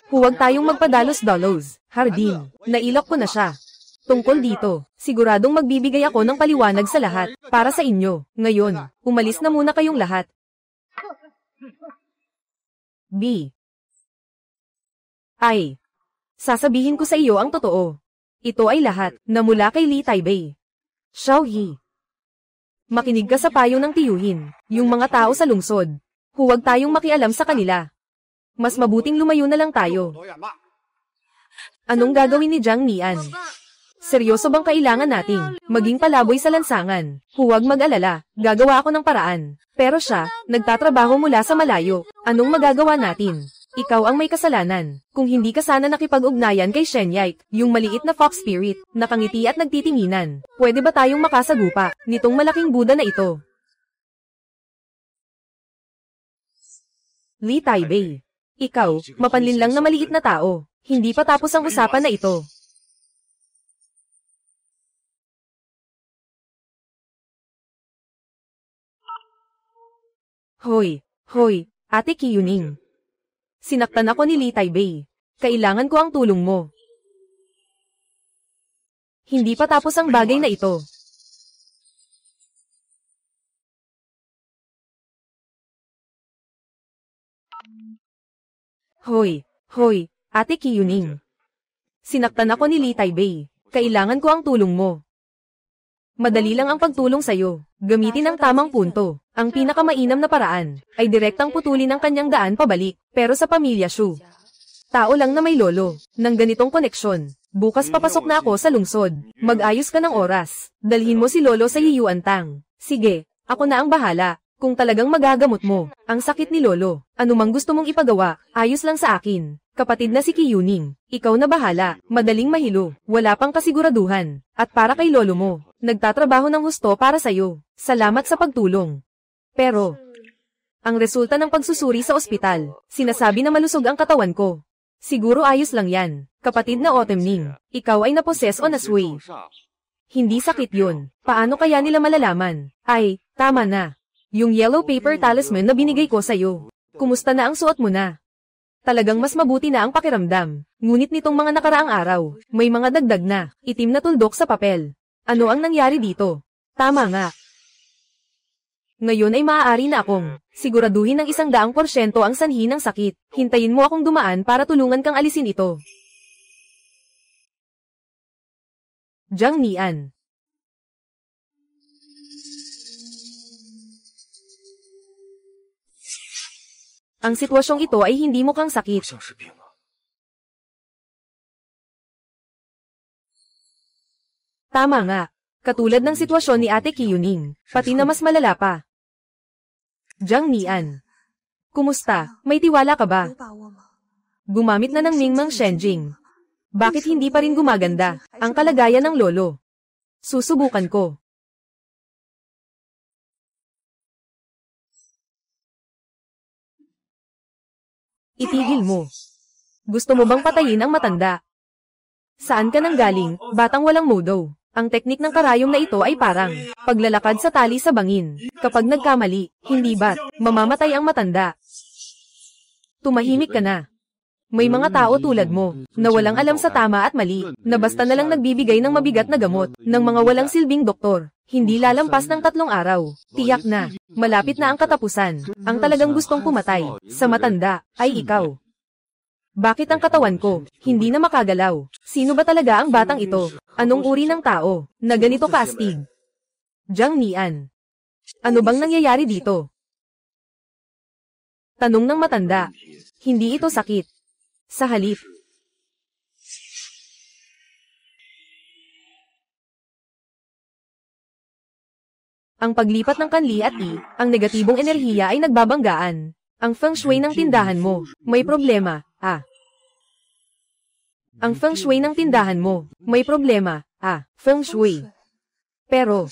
[SPEAKER 1] Huwag tayong magpadalos-dalos. Hardin, nailok ko na siya. Tungkol dito, siguradong magbibigay ako ng paliwanag sa lahat, para sa inyo. Ngayon, umalis na muna kayong lahat. B. Sasabihin ko sa iyo ang totoo. Ito ay lahat na mula kay Lee Taibei. Xiao Yi. Makinig ka sa payo ng tiyuhin, yung mga tao sa lungsod. Huwag tayong makialam sa kanila. Mas mabuting lumayo na lang tayo. Anong gagawin ni Jiang Nian? Seryoso bang kailangan nating maging palaboy sa lansangan? Huwag mag-alala, gagawa ako ng paraan. Pero siya, nagtatrabaho mula sa malayo. Anong magagawa natin? Ikaw ang may kasalanan. Kung hindi ka sana nakipag-ugnayan kay Shenyai, yung maliit na fox spirit, nakangiti at nagtitinginan, pwede ba tayong makasagupa nitong malaking Buddha na ito? Li Taibei. Ikaw, mapanlinlang na maliit na tao. Hindi pa tapos ang usapan na ito. Hoy, Ate Kyuning. Sinaktan ako ni Li Taibei. Kailangan ko ang tulong mo. Hindi pa tapos ang bagay na ito. Hoy, Ate Kyuning. Sinaktan ako ni Li Taibei. Kailangan ko ang tulong mo. Madali lang ang pagtulong sa'yo. Gamitin ang tamang punto. Ang pinakamainam na paraan ay direktang putulin ang kanyang daan pabalik. Pero sa pamilya Shu, tao lang na may lolo ng ganitong koneksyon. Bukas papasok na ako sa lungsod. Mag-ayos ka ng oras. Dalhin mo si lolo sa Yiyuantang. Sige, ako na ang bahala. Kung talagang magagamot mo ang sakit ni lolo, anumang gusto mong ipagawa, ayos lang sa akin. Kapatid na si Kyuning, ikaw na bahala. Madaling mahilo, wala pang kasiguraduhan. At para kay lolo mo, nagtatrabaho ng husto para sa'yo. Salamat sa pagtulong. Pero, ang resulta ng pagsusuri sa ospital, sinasabi na malusog ang katawan ko. Siguro ayos lang yan. Kapatid na Otemning, ikaw ay naposes o nasway. Hindi sakit yun. Paano kaya nila malalaman? Ay, tama na. Yung yellow paper talisman na binigay ko sa'yo. Kumusta na ang suot mo na? Talagang mas mabuti na ang pakiramdam. Ngunit nitong mga nakaraang araw, may mga dagdag na, itim na tuldok sa papel. Ano ang nangyari dito? Tama nga. Ngayon ay maaari na akong siguraduhin ng 100% ang sanhi ng sakit. Hintayin mo akong dumaan para tulungan kang alisin ito. Jiang Nian. Ang sitwasyong ito ay hindi mukhang sakit. Tama nga. Katulad ng sitwasyon ni Ate Kyuning, pati na mas malala pa. Jiang Nian. Kumusta? May tiwala ka ba? Gumamit na ng Mingmang Shenjing. Bakit hindi pa rin gumaganda ang kalagayan ng lolo? Susubukan ko. Itigil mo. Gusto mo bang patayin ang matanda? Saan ka nang galing, batang walang modo? Ang teknik ng karayom na ito ay parang paglalakad sa tali sa bangin. Kapag nagkamali, hindi ba't mamamatay ang matanda? Tumahimik ka na. May mga tao tulad mo, na walang alam sa tama at mali, na basta na lang nagbibigay ng mabigat na gamot, ng mga walang silbing doktor. Hindi lalampas ng 3 araw. Tiyak na, malapit na ang katapusan. Ang talagang gustong pumatay sa matanda ay ikaw. Bakit ang katawan ko hindi na makagalaw? Sino ba talaga ang batang ito? Anong uri ng tao na ganito kaastig? Jiang Nian. Ano bang nangyayari dito? Tanong ng matanda. Hindi ito sakit. Sa halip, ang paglipat ng kanli at ang negatibong enerhiya ay nagbabanggaan. Ang feng shui ng tindahan mo, may problema, Ang feng shui ng tindahan mo, may problema, feng shui. Pero,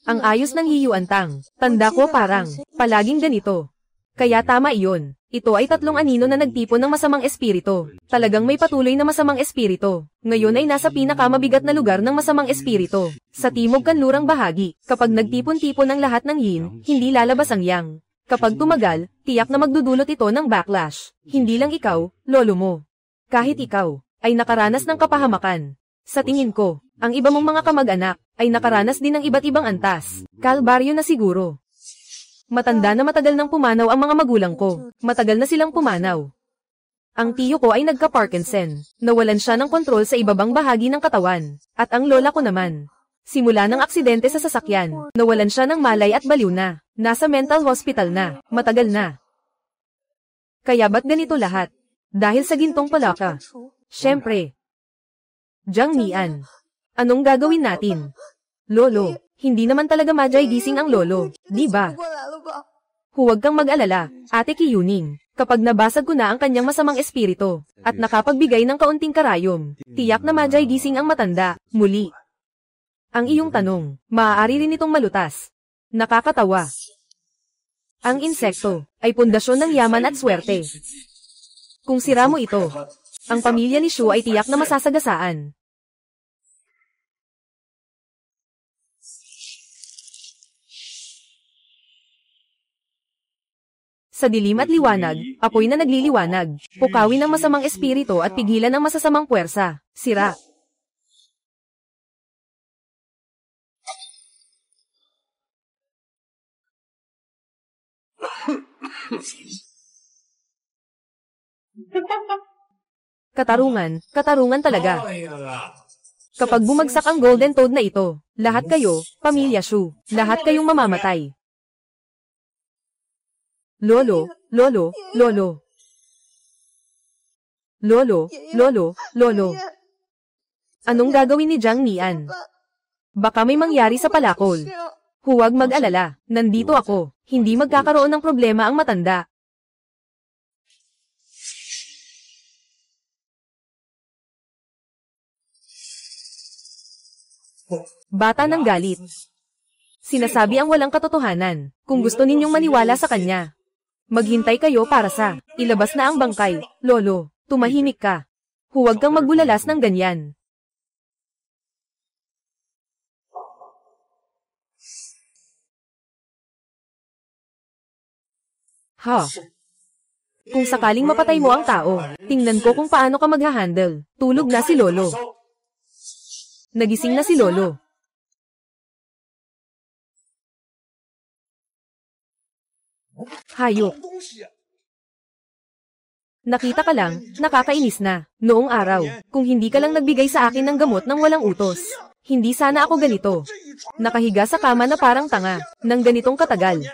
[SPEAKER 1] ang ayos ng Yiyuantang, tanda ko parang, palaging ganito. Kaya tama iyon. Ito ay 3 anino na nagtipon ng masamang espiritu. Talagang may patuloy na masamang espiritu. Ngayon ay nasa pinakamabigat na lugar ng masamang espiritu. Sa timog kanlurang bahagi, kapag nagtipon-tipon ang lahat ng yin, hindi lalabas ang yang. Kapag tumagal, tiyak na magdudulot ito ng backlash. Hindi lang ikaw, lolo mo. Kahit ikaw, ay nakaranas ng kapahamakan. Sa tingin ko, ang iba mong mga kamag-anak, ay nakaranas din ng iba't ibang antas. Kalbaryo na siguro. Matanda na matagal nang pumanaw ang mga magulang ko. Matagal na silang pumanaw. Ang tiyo ko ay nagka-Parkinson. Nawalan siya ng kontrol sa ibabang bahagi ng katawan. At ang lola ko naman Simula ng aksidente sa sasakyan, nawalan siya ng malay at baliw na. Nasa mental hospital na, matagal na. Kaya ba't ganito lahat? Dahil sa gintong palaka. Siyempre. Jiang Mian. Anong gagawin natin? Lolo, hindi naman talaga majay gising ang lolo, di ba? Huwag kang mag-alala, Ate Kiyuning. Kapag nabasag ko na ang kanyang masamang espiritu, at nakapagbigay ng kaunting karayom, tiyak na majay gising ang matanda, muli. Ang iyong tanong, maaari rin itong malutas. Nakakatawa. Ang insekto, ay pundasyon ng yaman at swerte. Kung sira mo ito, ang pamilya ni Shu ay tiyak na masasagasaan. Sa dilim at liwanag, apoy na nagliliwanag, pukawin ng masamang espiritu at pigilan ng masasamang puwersa. Sira. Katarungan, katarungan talaga. Kapag bumagsak ang Golden Toad na ito, lahat kayo, pamilya Shu, lahat kayong mamamatay. Lolo, lolo, lolo. Lolo, lolo, lolo. Anong gagawin ni Jiang Mian? Baka may mangyari sa palakol. Huwag mag-alala, nandito ako, hindi magkakaroon ng problema ang matanda. Bata ng galit. Sinasabi ang walang katotohanan, kung gusto ninyong maniwala sa kanya. Maghintay kayo para sa, ilabas na ang bangkay, lolo, tumahimik ka. Huwag kang magbulalas ng ganyan. Ha? Kung sakaling mapatay mo ang tao, tingnan ko kung paano ka mag-handle. Tulog na si lolo. Nagising na si lolo. Hayop. Nakita ka lang, nakakainis na. Noong araw, kung hindi ka lang nagbigay sa akin ng gamot ng walang utos, hindi sana ako ganito. Nakahiga sa kama na parang tanga, ng ganitong katagal.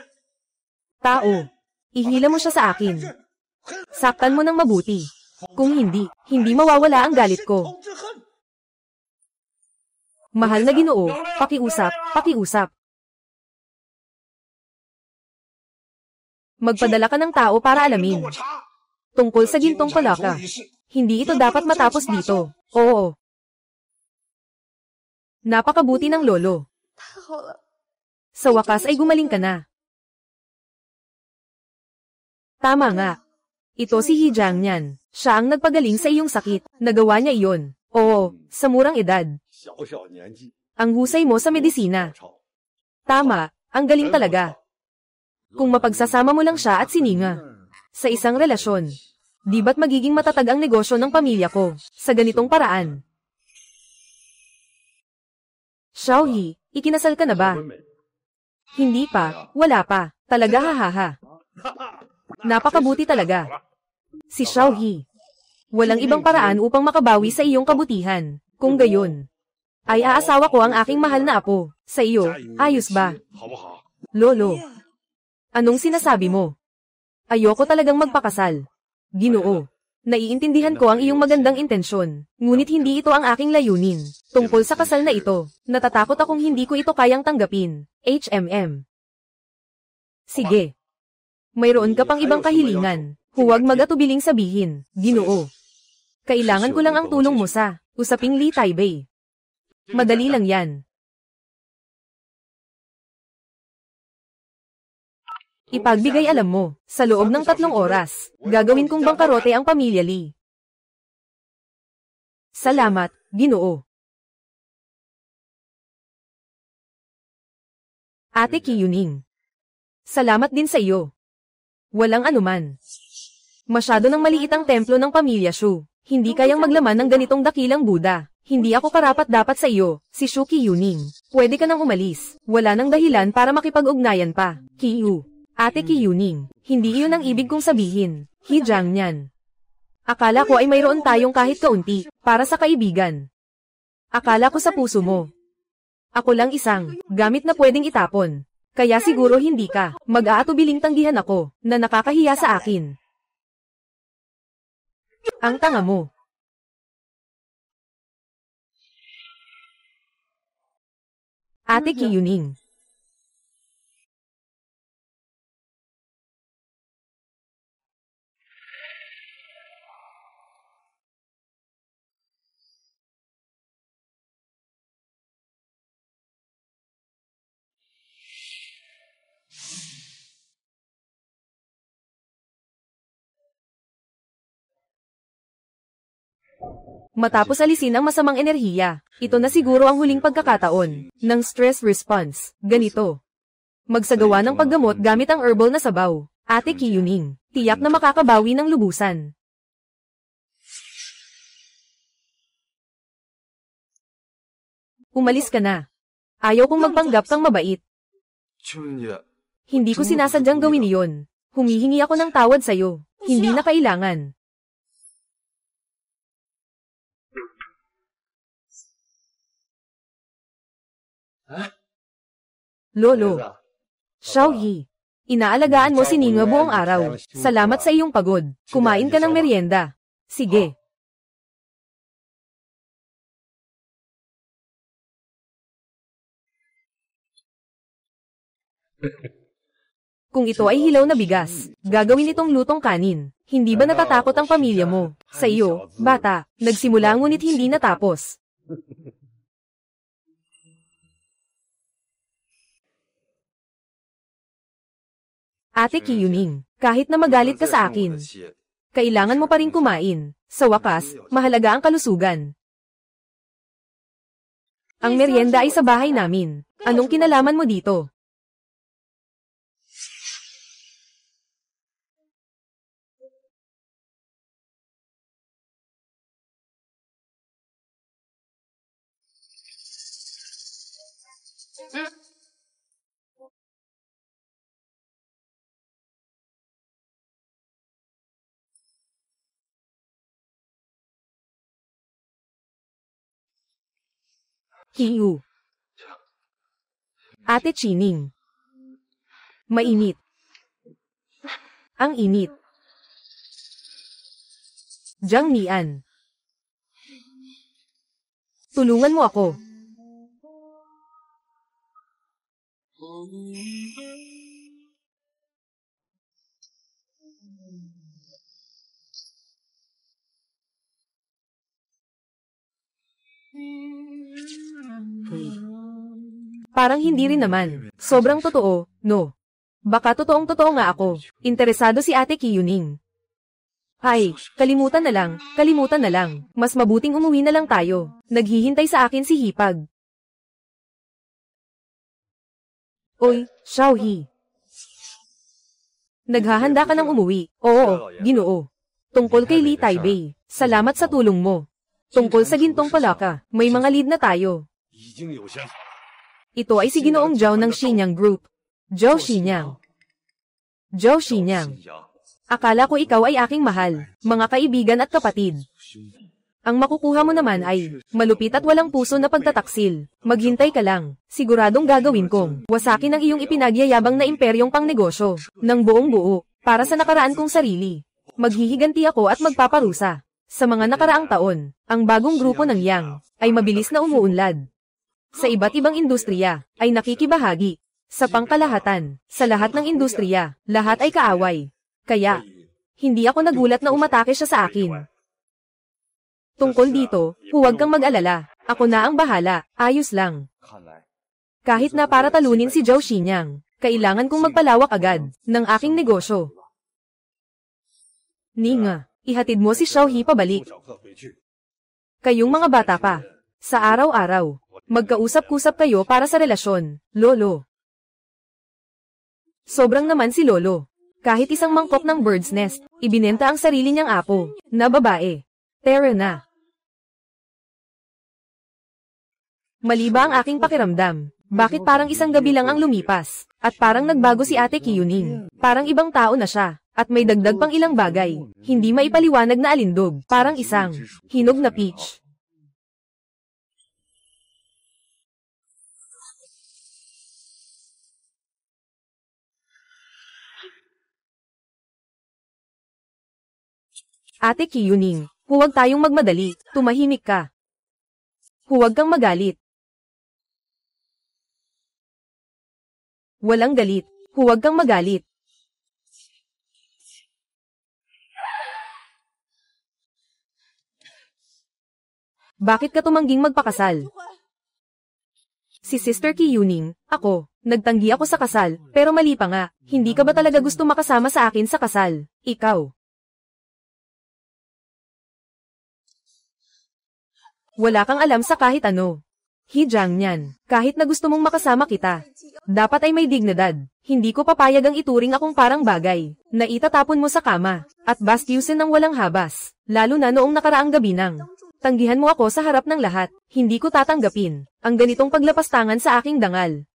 [SPEAKER 1] Tao, ihila mo siya sa akin. Saktan mo ng mabuti. Kung hindi, hindi mawawala ang galit ko. Mahal na Ginoo, pakiusap, pakiusap. Magpadala ka ng tao para alamin. Tungkol sa gintong palaka. Hindi ito dapat matapos dito. Oo. Napakabuti ng lolo. Sa wakas ay gumaling ka na. Tama nga. Ito si Jiang Mian. Siya ang nagpagaling sa iyong sakit. Nagawa niya iyon. Oo, sa murang edad. Ang husay mo sa medisina. Tama, ang galing talaga. Kung mapagsasama mo lang siya at sininga. Sa isang relasyon. Di ba't magiging matatag ang negosyo ng pamilya ko, sa ganitong paraan? Xiaohi, ikinasal ka na ba? Hindi pa, wala pa, talaga hahaha. Napakabuti talaga. Si Xiaohi. Walang ibang paraan upang makabawi sa iyong kabutihan. Kung gayon, ay aasawa ko ang aking mahal na apo. Sa iyo, ayos ba? Lolo. Anong sinasabi mo? Ayoko talagang magpakasal. Ginoo. Naiintindihan ko ang iyong magandang intensyon, ngunit hindi ito ang aking layunin. Tungkol sa kasal na ito, natatakot akong hindi ko ito kayang tanggapin. HMM. Sige. Mayroon ka pang ibang kahilingan. Huwag mag-atubiling sabihin, Ginoo. Kailangan ko lang ang tulong mo sa usaping Li Taibei. Madali lang yan. Ipagbigay alam mo, sa loob ng 3 oras, gagawin kong bangkarote ang pamilya Li. Salamat, Ginoo. Ate Kiyuning. Salamat din sa iyo. Walang anuman. Masyado nang maliit ang templo ng pamilya Shu. Hindi kayang maglaman ng ganitong dakilang Buddha. Hindi ako karapat-dapat sa iyo, si Shu Kiyuning. Pwede ka nang umalis. Wala nang dahilan para makipag-ugnayan pa. Kiyu. Ate Kiyuning, hindi iyon ang ibig kong sabihin. Jiang Mian. Akala ko ay mayroon tayong kahit kaunti, para sa kaibigan. Akala ko sa puso mo. Ako lang isang gamit na pwedeng itapon. Kaya siguro hindi ka mag-aatubiling tanggihan ako na nakakahiya sa akin. Ang tanga mo. Ate Kyuning. Matapos alisin ang masamang enerhiya, ito na siguro ang huling pagkakataon ng stress response. Ganito. Magsagawa ng paggamot gamit ang herbal na sabaw. Ate Kyuning, tiyak na makakabawi ng lubusan. Umalis ka na. Ayaw kong magpanggap kang mabait. Hindi ko sinasadyang gawin iyon. Humihingi ako ng tawad sa'yo. Hindi na kailangan. Lolo. Xiaoyi. Inaalagaan mo si Ninga buong araw. Salamat sa iyong pagod. Kumain ka ng merienda. Sige. Kung ito ay hilaw na bigas, gagawin itong lutong kanin. Hindi ba natatakot ang pamilya mo? Sa iyo, bata, nagsimula ngunit hindi natapos. Ate Kyuning, kahit na magalit ka sa akin, kailangan mo pa rin kumain. Sa wakas, mahalaga ang kalusugan. Ang merienda ay sa bahay namin. Anong kinalaman mo dito? Hiyu. Ate Chining. Mainit. Ang init. Jiang Mian. Tulungan mo ako. Parang hindi rin naman. Sobrang totoo, no? Baka totoong-totoo nga ako. Interesado si Ate Kyuning. Ay, kalimutan na lang. Mas mabuting umuwi na lang tayo. Naghihintay sa akin si Hipag. Oy, Xiaoyi. Naghahanda ka ng umuwi. Oo, Ginoo. Tungkol kay Li Taibei. Salamat sa tulong mo. Tungkol sa Gintong Palaka, may mga lead na tayo. Ito ay si Ginoong Zhao ng Xinyang Group. Zhao Xinyang. Zhao Xinyang. Akala ko ikaw ay aking mahal, mga kaibigan at kapatid. Ang makukuha mo naman ay malupit at walang puso na pagtataksil. Maghintay ka lang, siguradong gagawin kong wasakin ang iyong ipinagyayabang na imperyong pangnegosyo ng buong buo para sa nakaraan kong sarili. Maghihiganti ako at magpaparusa. Sa mga nakaraang taon, ang bagong grupo ng Yang ay mabilis na umuunlad. Sa iba't ibang industriya, ay nakikibahagi. Sa pangkalahatan, sa lahat ng industriya, lahat ay kaaway. Kaya, hindi ako nagulat na umatake siya sa akin. Tungkol dito, huwag kang mag-alala. Ako na ang bahala, ayos lang. Kahit na para talunin si Zhao Xinyang, kailangan kong magpalawak agad ng aking negosyo. Ninga, ihatid mo si Xiaoyi pabalik. Kayong mga bata pa, sa araw-araw, magkausap-kusap kayo para sa relasyon, Lolo. Sobrang naman si Lolo. Kahit isang mangkok ng bird's nest, ibinenta ang sarili niyang apo, na babae. Tara na. Mali ba ang aking pakiramdam? Bakit parang isang gabi lang ang lumipas? At parang nagbago si Ate Kyuning. Parang ibang tao na siya. At may dagdag pang ilang bagay. Hindi maipaliwanag na alindog. Parang isang hinog na peach. Ate Kyuning, huwag tayong magmadali, tumahimik ka. Huwag kang magalit. Walang galit, huwag kang magalit. Bakit ka tumangging magpakasal? Si Sister Kyuning, ako, nagtanggi ako sa kasal, pero mali pa nga, hindi ka ba talaga gusto makasama sa akin sa kasal? Ikaw. Wala kang alam sa kahit ano. Hijang niyan, kahit na gusto mong makasama kita. Dapat ay may dignidad, hindi ko papayag ang ituring akong parang bagay, na itatapon mo sa kama, at bastyusin ng walang habas, lalo na noong nakaraang gabi nang. Tanggihan mo ako sa harap ng lahat, hindi ko tatanggapin ang ganitong paglapastangan sa aking dangal.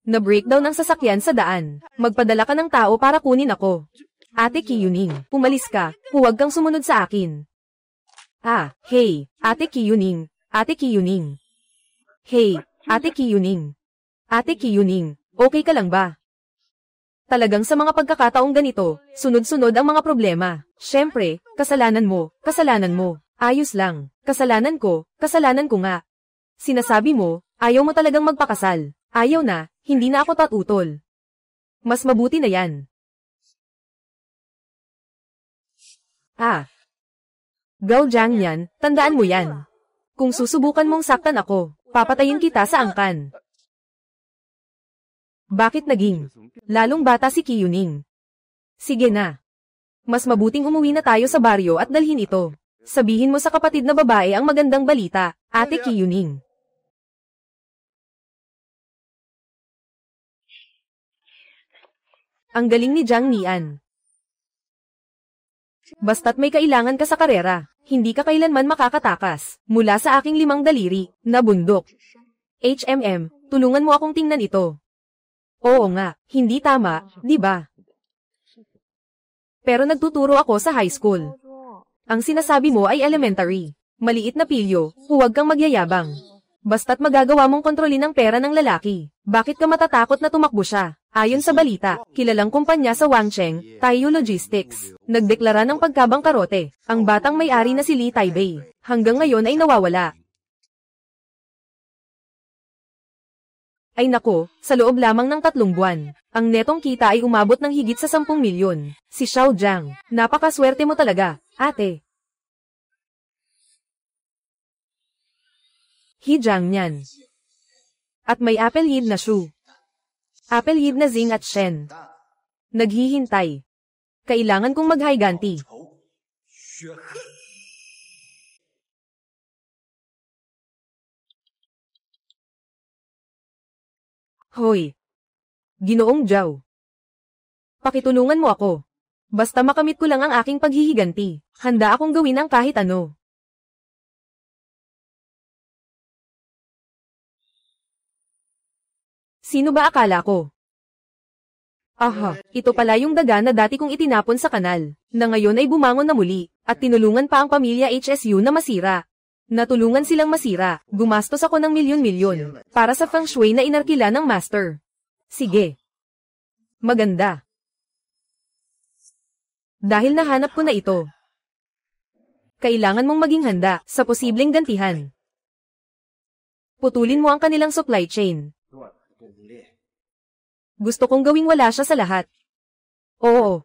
[SPEAKER 1] Na-breakdown ang sasakyan sa daan. Magpadala ka ng tao para kunin ako. Ate Kyuning, pumalis ka, huwag kang sumunod sa akin. Hey, Ate Kyuning, Ate Kyuning. Hey, Ate Kyuning. Ate Kyuning, okay ka lang ba? Talagang sa mga pagkakataong ganito, sunod-sunod ang mga problema. Siyempre, kasalanan mo, ayos lang, kasalanan ko nga. Sinasabi mo, ayaw mo talagang magpakasal, ayaw na, hindi na ako tatutol. Mas mabuti na yan. Gao Jiang yan, tandaan mo yan. Kung susubukan mong saktan ako, papatayin kita sa angkan. Bakit naging lalong bata si Kyuning? Sige na. Mas mabuting umuwi na tayo sa baryo at dalhin ito. Sabihin mo sa kapatid na babae ang magandang balita, Ate Kyuning. Ang galing ni Jiang Nian. Basta't may kailangan ka sa karera, hindi ka kailanman makakatakas, mula sa aking 5 daliri, na bundok. Tulungan mo akong tingnan ito. Oo nga, hindi tama, di ba? Pero nagtuturo ako sa high school. Ang sinasabi mo ay elementary. Maliit na pilyo, huwag kang magyayabang. Basta't magagawa mong kontrolin ang pera ng lalaki. Bakit ka matatakot na tumakbo siya? Ayon sa balita, kilalang kumpanya sa Wangcheng, Taiyu Logistics, nagdeklara ng pagkabangkarote. Ang batang may-ari na si Lee Taibei, hanggang ngayon ay nawawala. Ay nako, sa loob lamang ng 3 buwan, ang netong kita ay umabot ng higit sa 10 milyon. Si Xiao Jiang, napakaswerte mo talaga, ate. Hijang niyan. At may apelyied na Shu. Apelyied na Zing at Shen. Naghihintay. Kailangan kong maghayganti. Hoy! Ginoong Zhao. Pakitulungan mo ako. Basta makamit ko lang ang aking paghihiganti, handa akong gawin ang kahit ano. Sino ba akala ko? Ito pala yung daga na dati kong itinapon sa kanal, na ngayon ay bumangon na muli, at tinulungan pa ang pamilya HSU na masira. Natulungan silang masira, gumastos ako ng milyon-milyon, para sa feng shui na inarkila ng master. Sige. Maganda. Dahil nahanap ko na ito. Kailangan mong maging handa sa posibleng gantihan. Putulin mo ang kanilang supply chain. Gusto kong gawing wala siya sa lahat. Oo.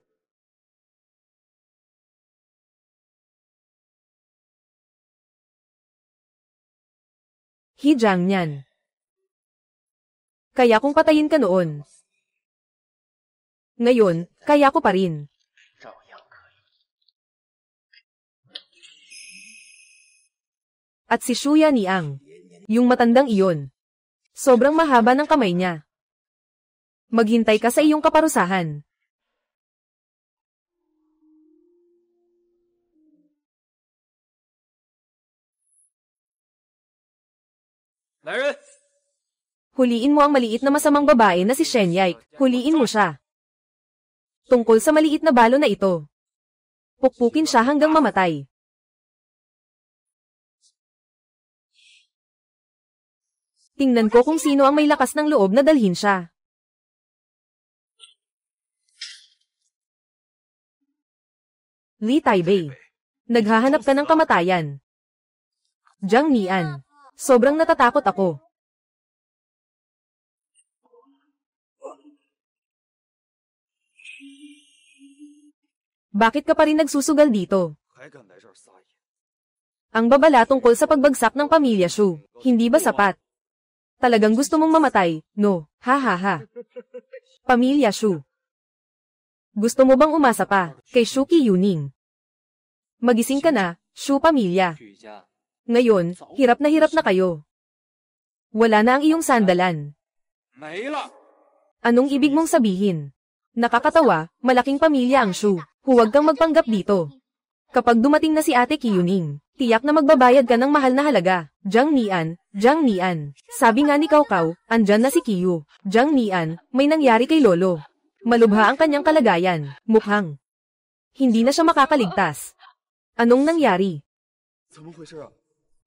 [SPEAKER 1] Hijang niyan. Kaya kong patayin ka noon. Ngayon, kaya ko pa rin. At si Shuya Niang, yung matandang iyon. Sobrang mahaba ng kamay niya. Maghintay ka sa iyong kaparusahan. Huliin mo ang maliit na masamang babae na si Shenyai. Huliin mo siya. Tungkol sa maliit na balo na ito. Pukpukin siya hanggang mamatay. Tingnan ko kung sino ang may lakas ng loob na dalhin siya. Li Taibei. Naghahanap ka ng kamatayan. Jiang Nian. Sobrang natatakot ako. Bakit ka pa rin nagsusugal dito? Ang babala tungkol sa pagbagsak ng pamilya Shu. Hindi ba sapat? Talagang gusto mong mamatay, no? Ha ha ha. Pamilya Shu. Gusto mo bang umasa pa, kay Shu Qiyuning? Magising ka na, Shu pamilya. Ngayon, hirap na kayo. Wala na ang iyong sandalan. Anong ibig mong sabihin? Nakakatawa, malaking pamilya ang Shu. Huwag kang magpanggap dito. Kapag dumating na si Ate Qiyuning, tiyak na magbabayad ka ng mahal na halaga. Jiang Nian. Sabi nga ni Cao, andyan na si Qiyu. Jiang Nian, may nangyari kay Lolo. Malubha ang kanyang kalagayan. Mukhang hindi na siya makakaligtas. Anong nangyari?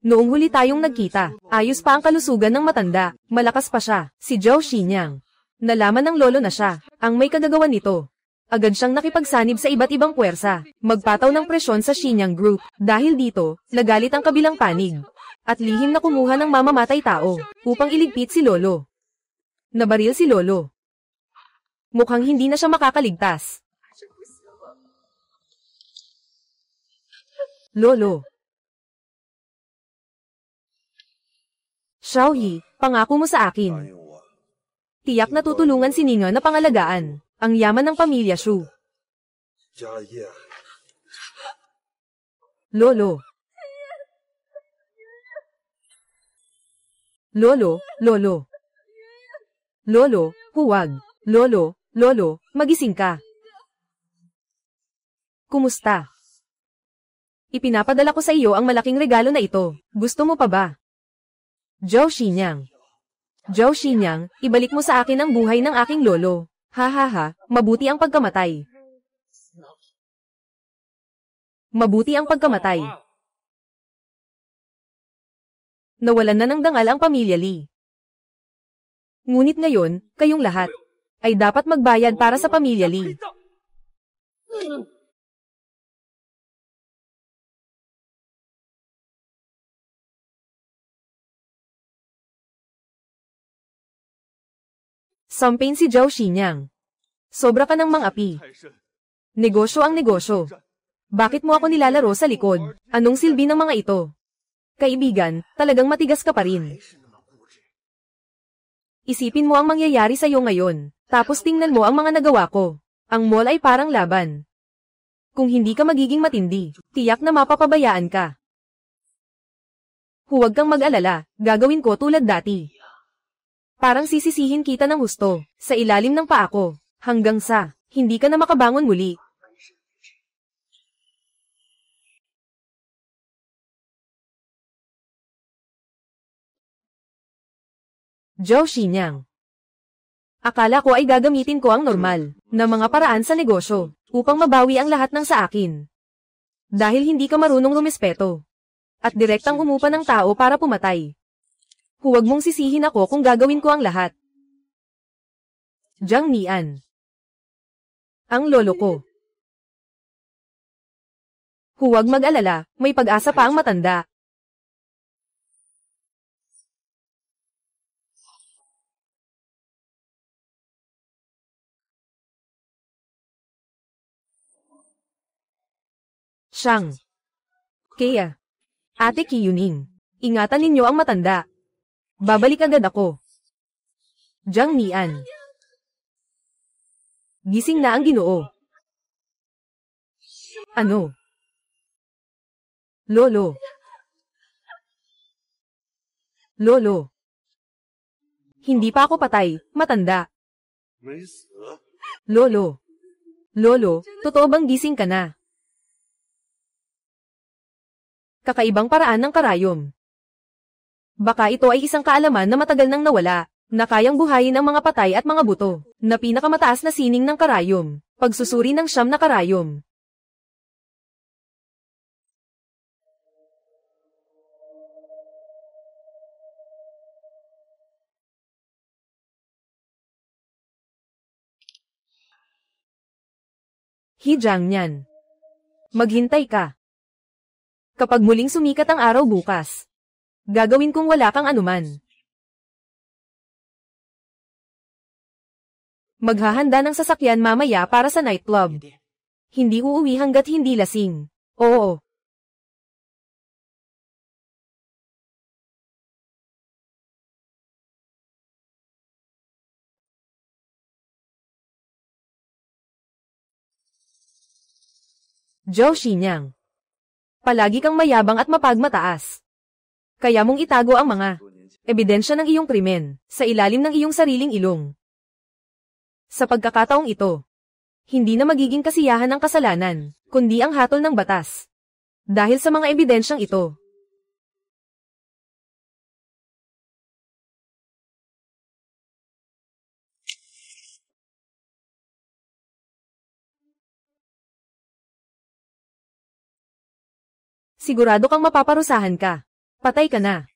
[SPEAKER 1] Noong huli tayong nagkita, ayos pa ang kalusugan ng matanda. Malakas pa siya, si Zhao Xinyang. Nalaman ng lolo na siya, ang may kagagawan nito. Agad siyang nakipagsanib sa iba't ibang puwersa, magpataw ng presyon sa Xinyang Group. Dahil dito, nagalit ang kabilang panig. At lihim na kumuha ng mamamatay tao, upang iligpit si Lolo. Nabaril si Lolo. Mukhang hindi na siya makakaligtas. Lolo. Xiaoyi, pangako mo sa akin. Tiyak na tutulungan si Ninga na pangalagaan ang yaman ng pamilya Shu. Lolo. Lolo, huwag. Lolo, magising ka. Kumusta? Ipinapadala ko sa iyo ang malaking regalo na ito. Gusto mo pa ba? Zhao Xinyang, ibalik mo sa akin ang buhay ng aking lolo. Ha ha ha, mabuti ang pagkamatay. Nawalan na ng dangal ang pamilya Li. Ngunit ngayon, kayong lahat ay dapat magbayad para sa pamilya Li. Sampain si Zhao Xinyang. Sobra ka ng mang-api. Negosyo ang negosyo. Bakit mo ako nilalaro sa likod? Anong silbi ng mga ito? Kaibigan, talagang matigas ka pa rin. Isipin mo ang mangyayari sa iyo ngayon, tapos tingnan mo ang mga nagawa ko. Ang mall ay parang laban. Kung hindi ka magiging matindi, tiyak na mapapabayaan ka. Huwag kang mag-alala, gagawin ko tulad dati. Parang sisisihin kita ng husto, sa ilalim ng paa ko, hanggang sa, hindi ka na makabangon muli. Zhao Xinyang. Akala ko ay gagamitin ko ang normal, na mga paraan sa negosyo, upang mabawi ang lahat ng sa akin. Dahil hindi ka marunong rumespeto. At direktang umupa ng tao para pumatay. Huwag mong sisihin ako kung gagawin ko ang lahat. Jiang Nian. Ang lolo ko. Huwag mag-alala, may pag-asa pa ang matanda. Shang. Kaya. Ate Qiyuning. Ingatan ninyo ang matanda. Babalik agad ako. Jiang Nian. Gising na ang Ginoo. Ano? Lolo. Hindi pa ako patay, matanda. Lolo, totoo bang gising ka na? Kakaibang paraan ng karayom. Baka ito ay isang kaalaman na matagal nang nawala, na kayang buhayin ang mga patay at mga buto, na pinakamataas na sining ng karayom, pagsusuri ng 9 na karayom. Hi Jiang Nian. Maghintay ka. Kapag muling sumikat ang araw bukas, gagawin kong wala kang anuman. Maghahanda ng sasakyan mamaya para sa nightclub. Hindi uuwi hanggat hindi lasing. Oo. Zhou Xinyang. Palagi kang mayabang at mapagmataas. Kaya mong itago ang mga ebidensya ng iyong krimen sa ilalim ng iyong sariling ilong. Sa pagkakataong ito, hindi na magiging kasiyahan ang kasalanan, kundi ang hatol ng batas. Dahil sa mga ebidensyang ito, sigurado kang mapaparusahan ka. Patay ka na.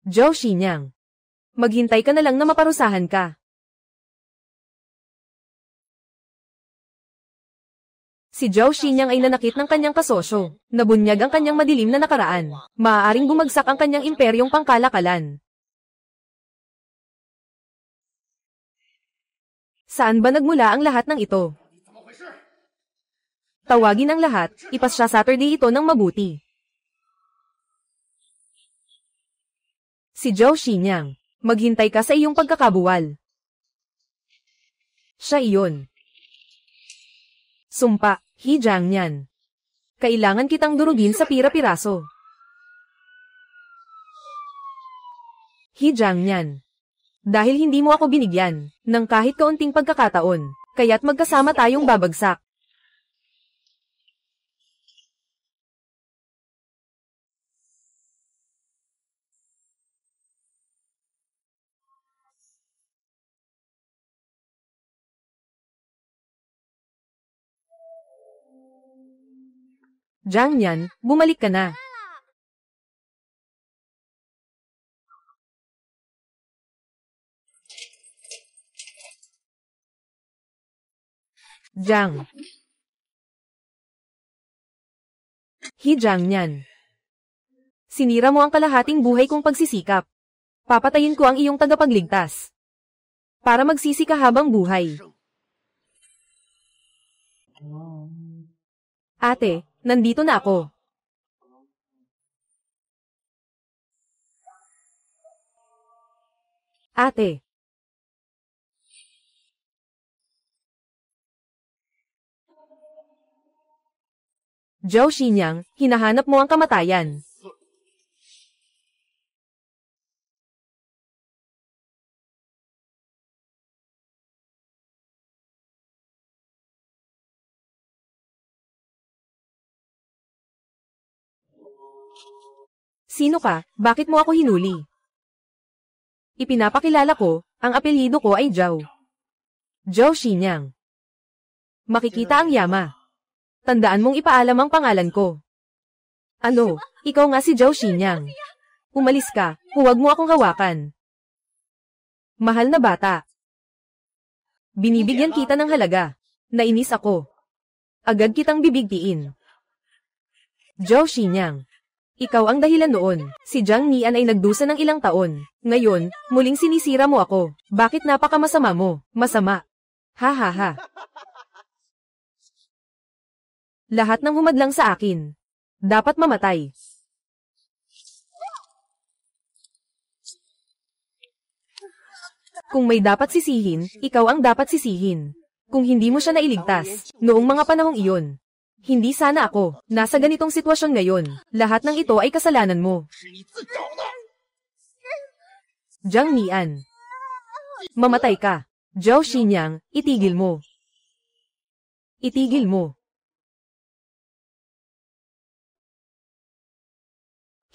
[SPEAKER 1] Zhou Xinyang. Maghintay ka na lang na maparusahan ka. Si Zhou Xinyang ay nanakit ng kanyang kasosyo, nabunyag ang kanyang madilim na nakaraan. Maaaring bumagsak ang kanyang imperyong pangkalakalan. Saan ba nagmula ang lahat ng ito? Tawagin ang lahat, ipasya Saturday ito ng mabuti. Si Zhou Xinyang, maghintay ka sa iyong pagkakabuwal. Siya iyon. Sumpa, He Jiangnian. Kailangan kitang durugin sa pira-piraso. He Jiangnian. Dahil hindi mo ako binigyan ng kahit kaunting pagkakataon, kaya't magkasama tayong babagsak. Jiangnian, bumalik ka na. Jiang. He Jiangnian. Sinira mo ang kalahating buhay kong pagsisikap. Papatayin ko ang iyong tagapagligtas. Para magsisi ka habang buhay. Ate, nandito na ako. Ate. Zhou Xinyang, hinahanap mo ang kamatayan. Sino ka? Bakit mo ako hinuli? Ipinapakilala ko, ang apelyido ko ay Zhao. Zhou Xinyang. Makikita ang yama. Tandaan mong ipaalam ang pangalan ko. Ano, ikaw nga si Zhou Xinyang. Umalis ka, huwag mo akong hawakan. Mahal na bata. Binibigyan kita ng halaga. Nainis ako. Agad kitang bibigtiin. Zhou Xinyang. Ikaw ang dahilan noon. Si Jiang Nian ay nagdusa ng ilang taon. Ngayon, muling sinisira mo ako. Bakit napakamasama mo? Masama. Ha ha ha. Lahat ng humadlang sa akin. Dapat mamatay. Kung may dapat sisihin, ikaw ang dapat sisihin. Kung hindi mo siya nailigtas, noong mga panahong iyon. Hindi sana ako, nasa ganitong sitwasyon ngayon. Lahat ng ito ay kasalanan mo. Jiang Nian. Mamatay ka. Zhou Xinyang, itigil mo. Itigil mo.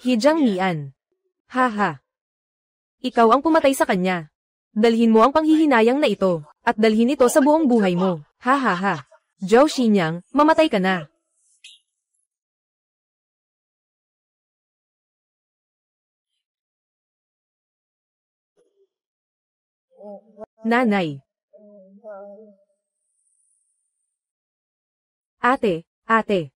[SPEAKER 1] He Jiang Nian. Haha. Ikaw ang pumatay sa kanya. Dalhin mo ang panghihinayang na ito, at dalhin ito sa buong buhay mo. Ha ha ha. Zhou Xinyang, mamatay ka na. Nanay. Ate, ate.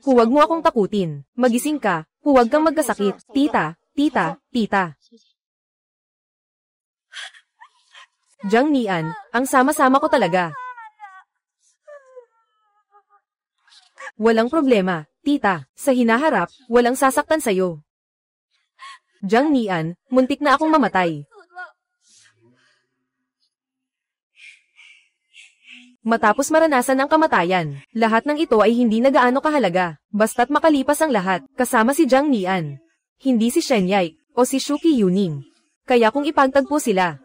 [SPEAKER 1] Huwag mo akong takutin. Magising ka. Huwag kang magkasakit. Tita, tita, tita. Jiang Nian, ang sama-sama ko talaga. Walang problema, tita. Sa hinaharap, walang sasaktan sa'yo. Jiang Nian, muntik na akong mamatay. Matapos maranasan ang kamatayan, lahat ng ito ay hindi na gaano kahalaga, basta't makalipas ang lahat, kasama si Jiang Nian. Hindi si Shen Yai, o si Shuqi Yuning. Kaya kung ipagtagpo sila.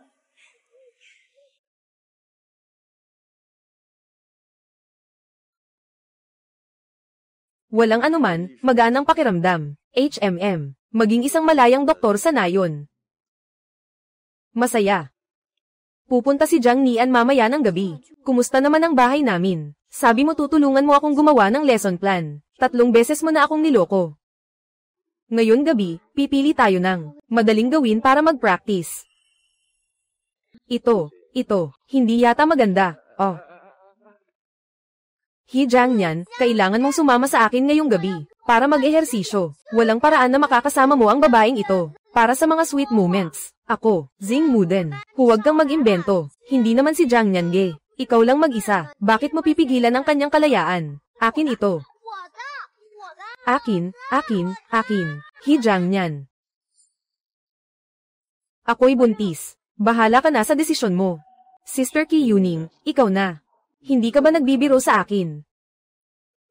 [SPEAKER 1] Walang anuman, maganang pakiramdam, HMM, maging isang malayang doktor sa nayon. Masaya. Pupunta si Jiang Nian mamaya ng gabi. Kumusta naman ang bahay namin? Sabi mo tutulungan mo akong gumawa ng lesson plan. 3 beses mo na akong niloko. Ngayon gabi, pipili tayo ng madaling gawin para mag-practice. Ito, hindi yata maganda, oh. He Jiang Nian, kailangan mong sumama sa akin ngayong gabi, para mag-ehersisyo. Walang paraan na makakasama mo ang babaeng ito, para sa mga sweet moments. Ako, Jing Muden. Huwag kang mag-imbento. Hindi naman si Jiang Nian gay. Ikaw lang mag-isa. Bakit mo pipigilan ang kanyang kalayaan? Akin ito. Akin. He Jiang Nian. Ako'y buntis. Bahala ka na sa desisyon mo. Sister Qi Yuning, ikaw na. Hindi ka ba nagbibiro sa akin?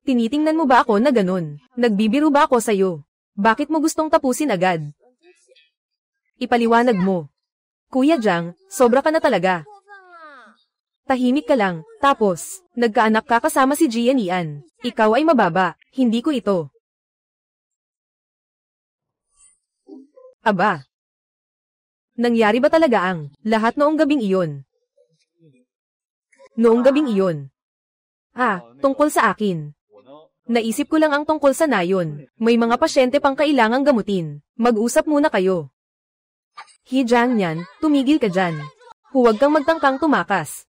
[SPEAKER 1] Tinitingnan mo ba ako na ganun? Nagbibiro ba ako sa'yo? Bakit mo gustong tapusin agad? Ipaliwanag mo. Kuya Jiang, sobra ka na talaga. Tahimik ka lang, tapos, nagkaanak ka kasama si Jian Nian. Ikaw ay mababa, hindi ko ito. Aba. Nangyari ba talaga ang lahat noong gabing iyon? Noong gabing iyon. Tungkol sa akin. Naisip ko lang ang tungkol sa nayon. May mga pasyente pang kailangang gamutin. Mag-usap muna kayo. He Jiang Nian, tumigil ka dyan. Huwag kang magtangkang tumakas.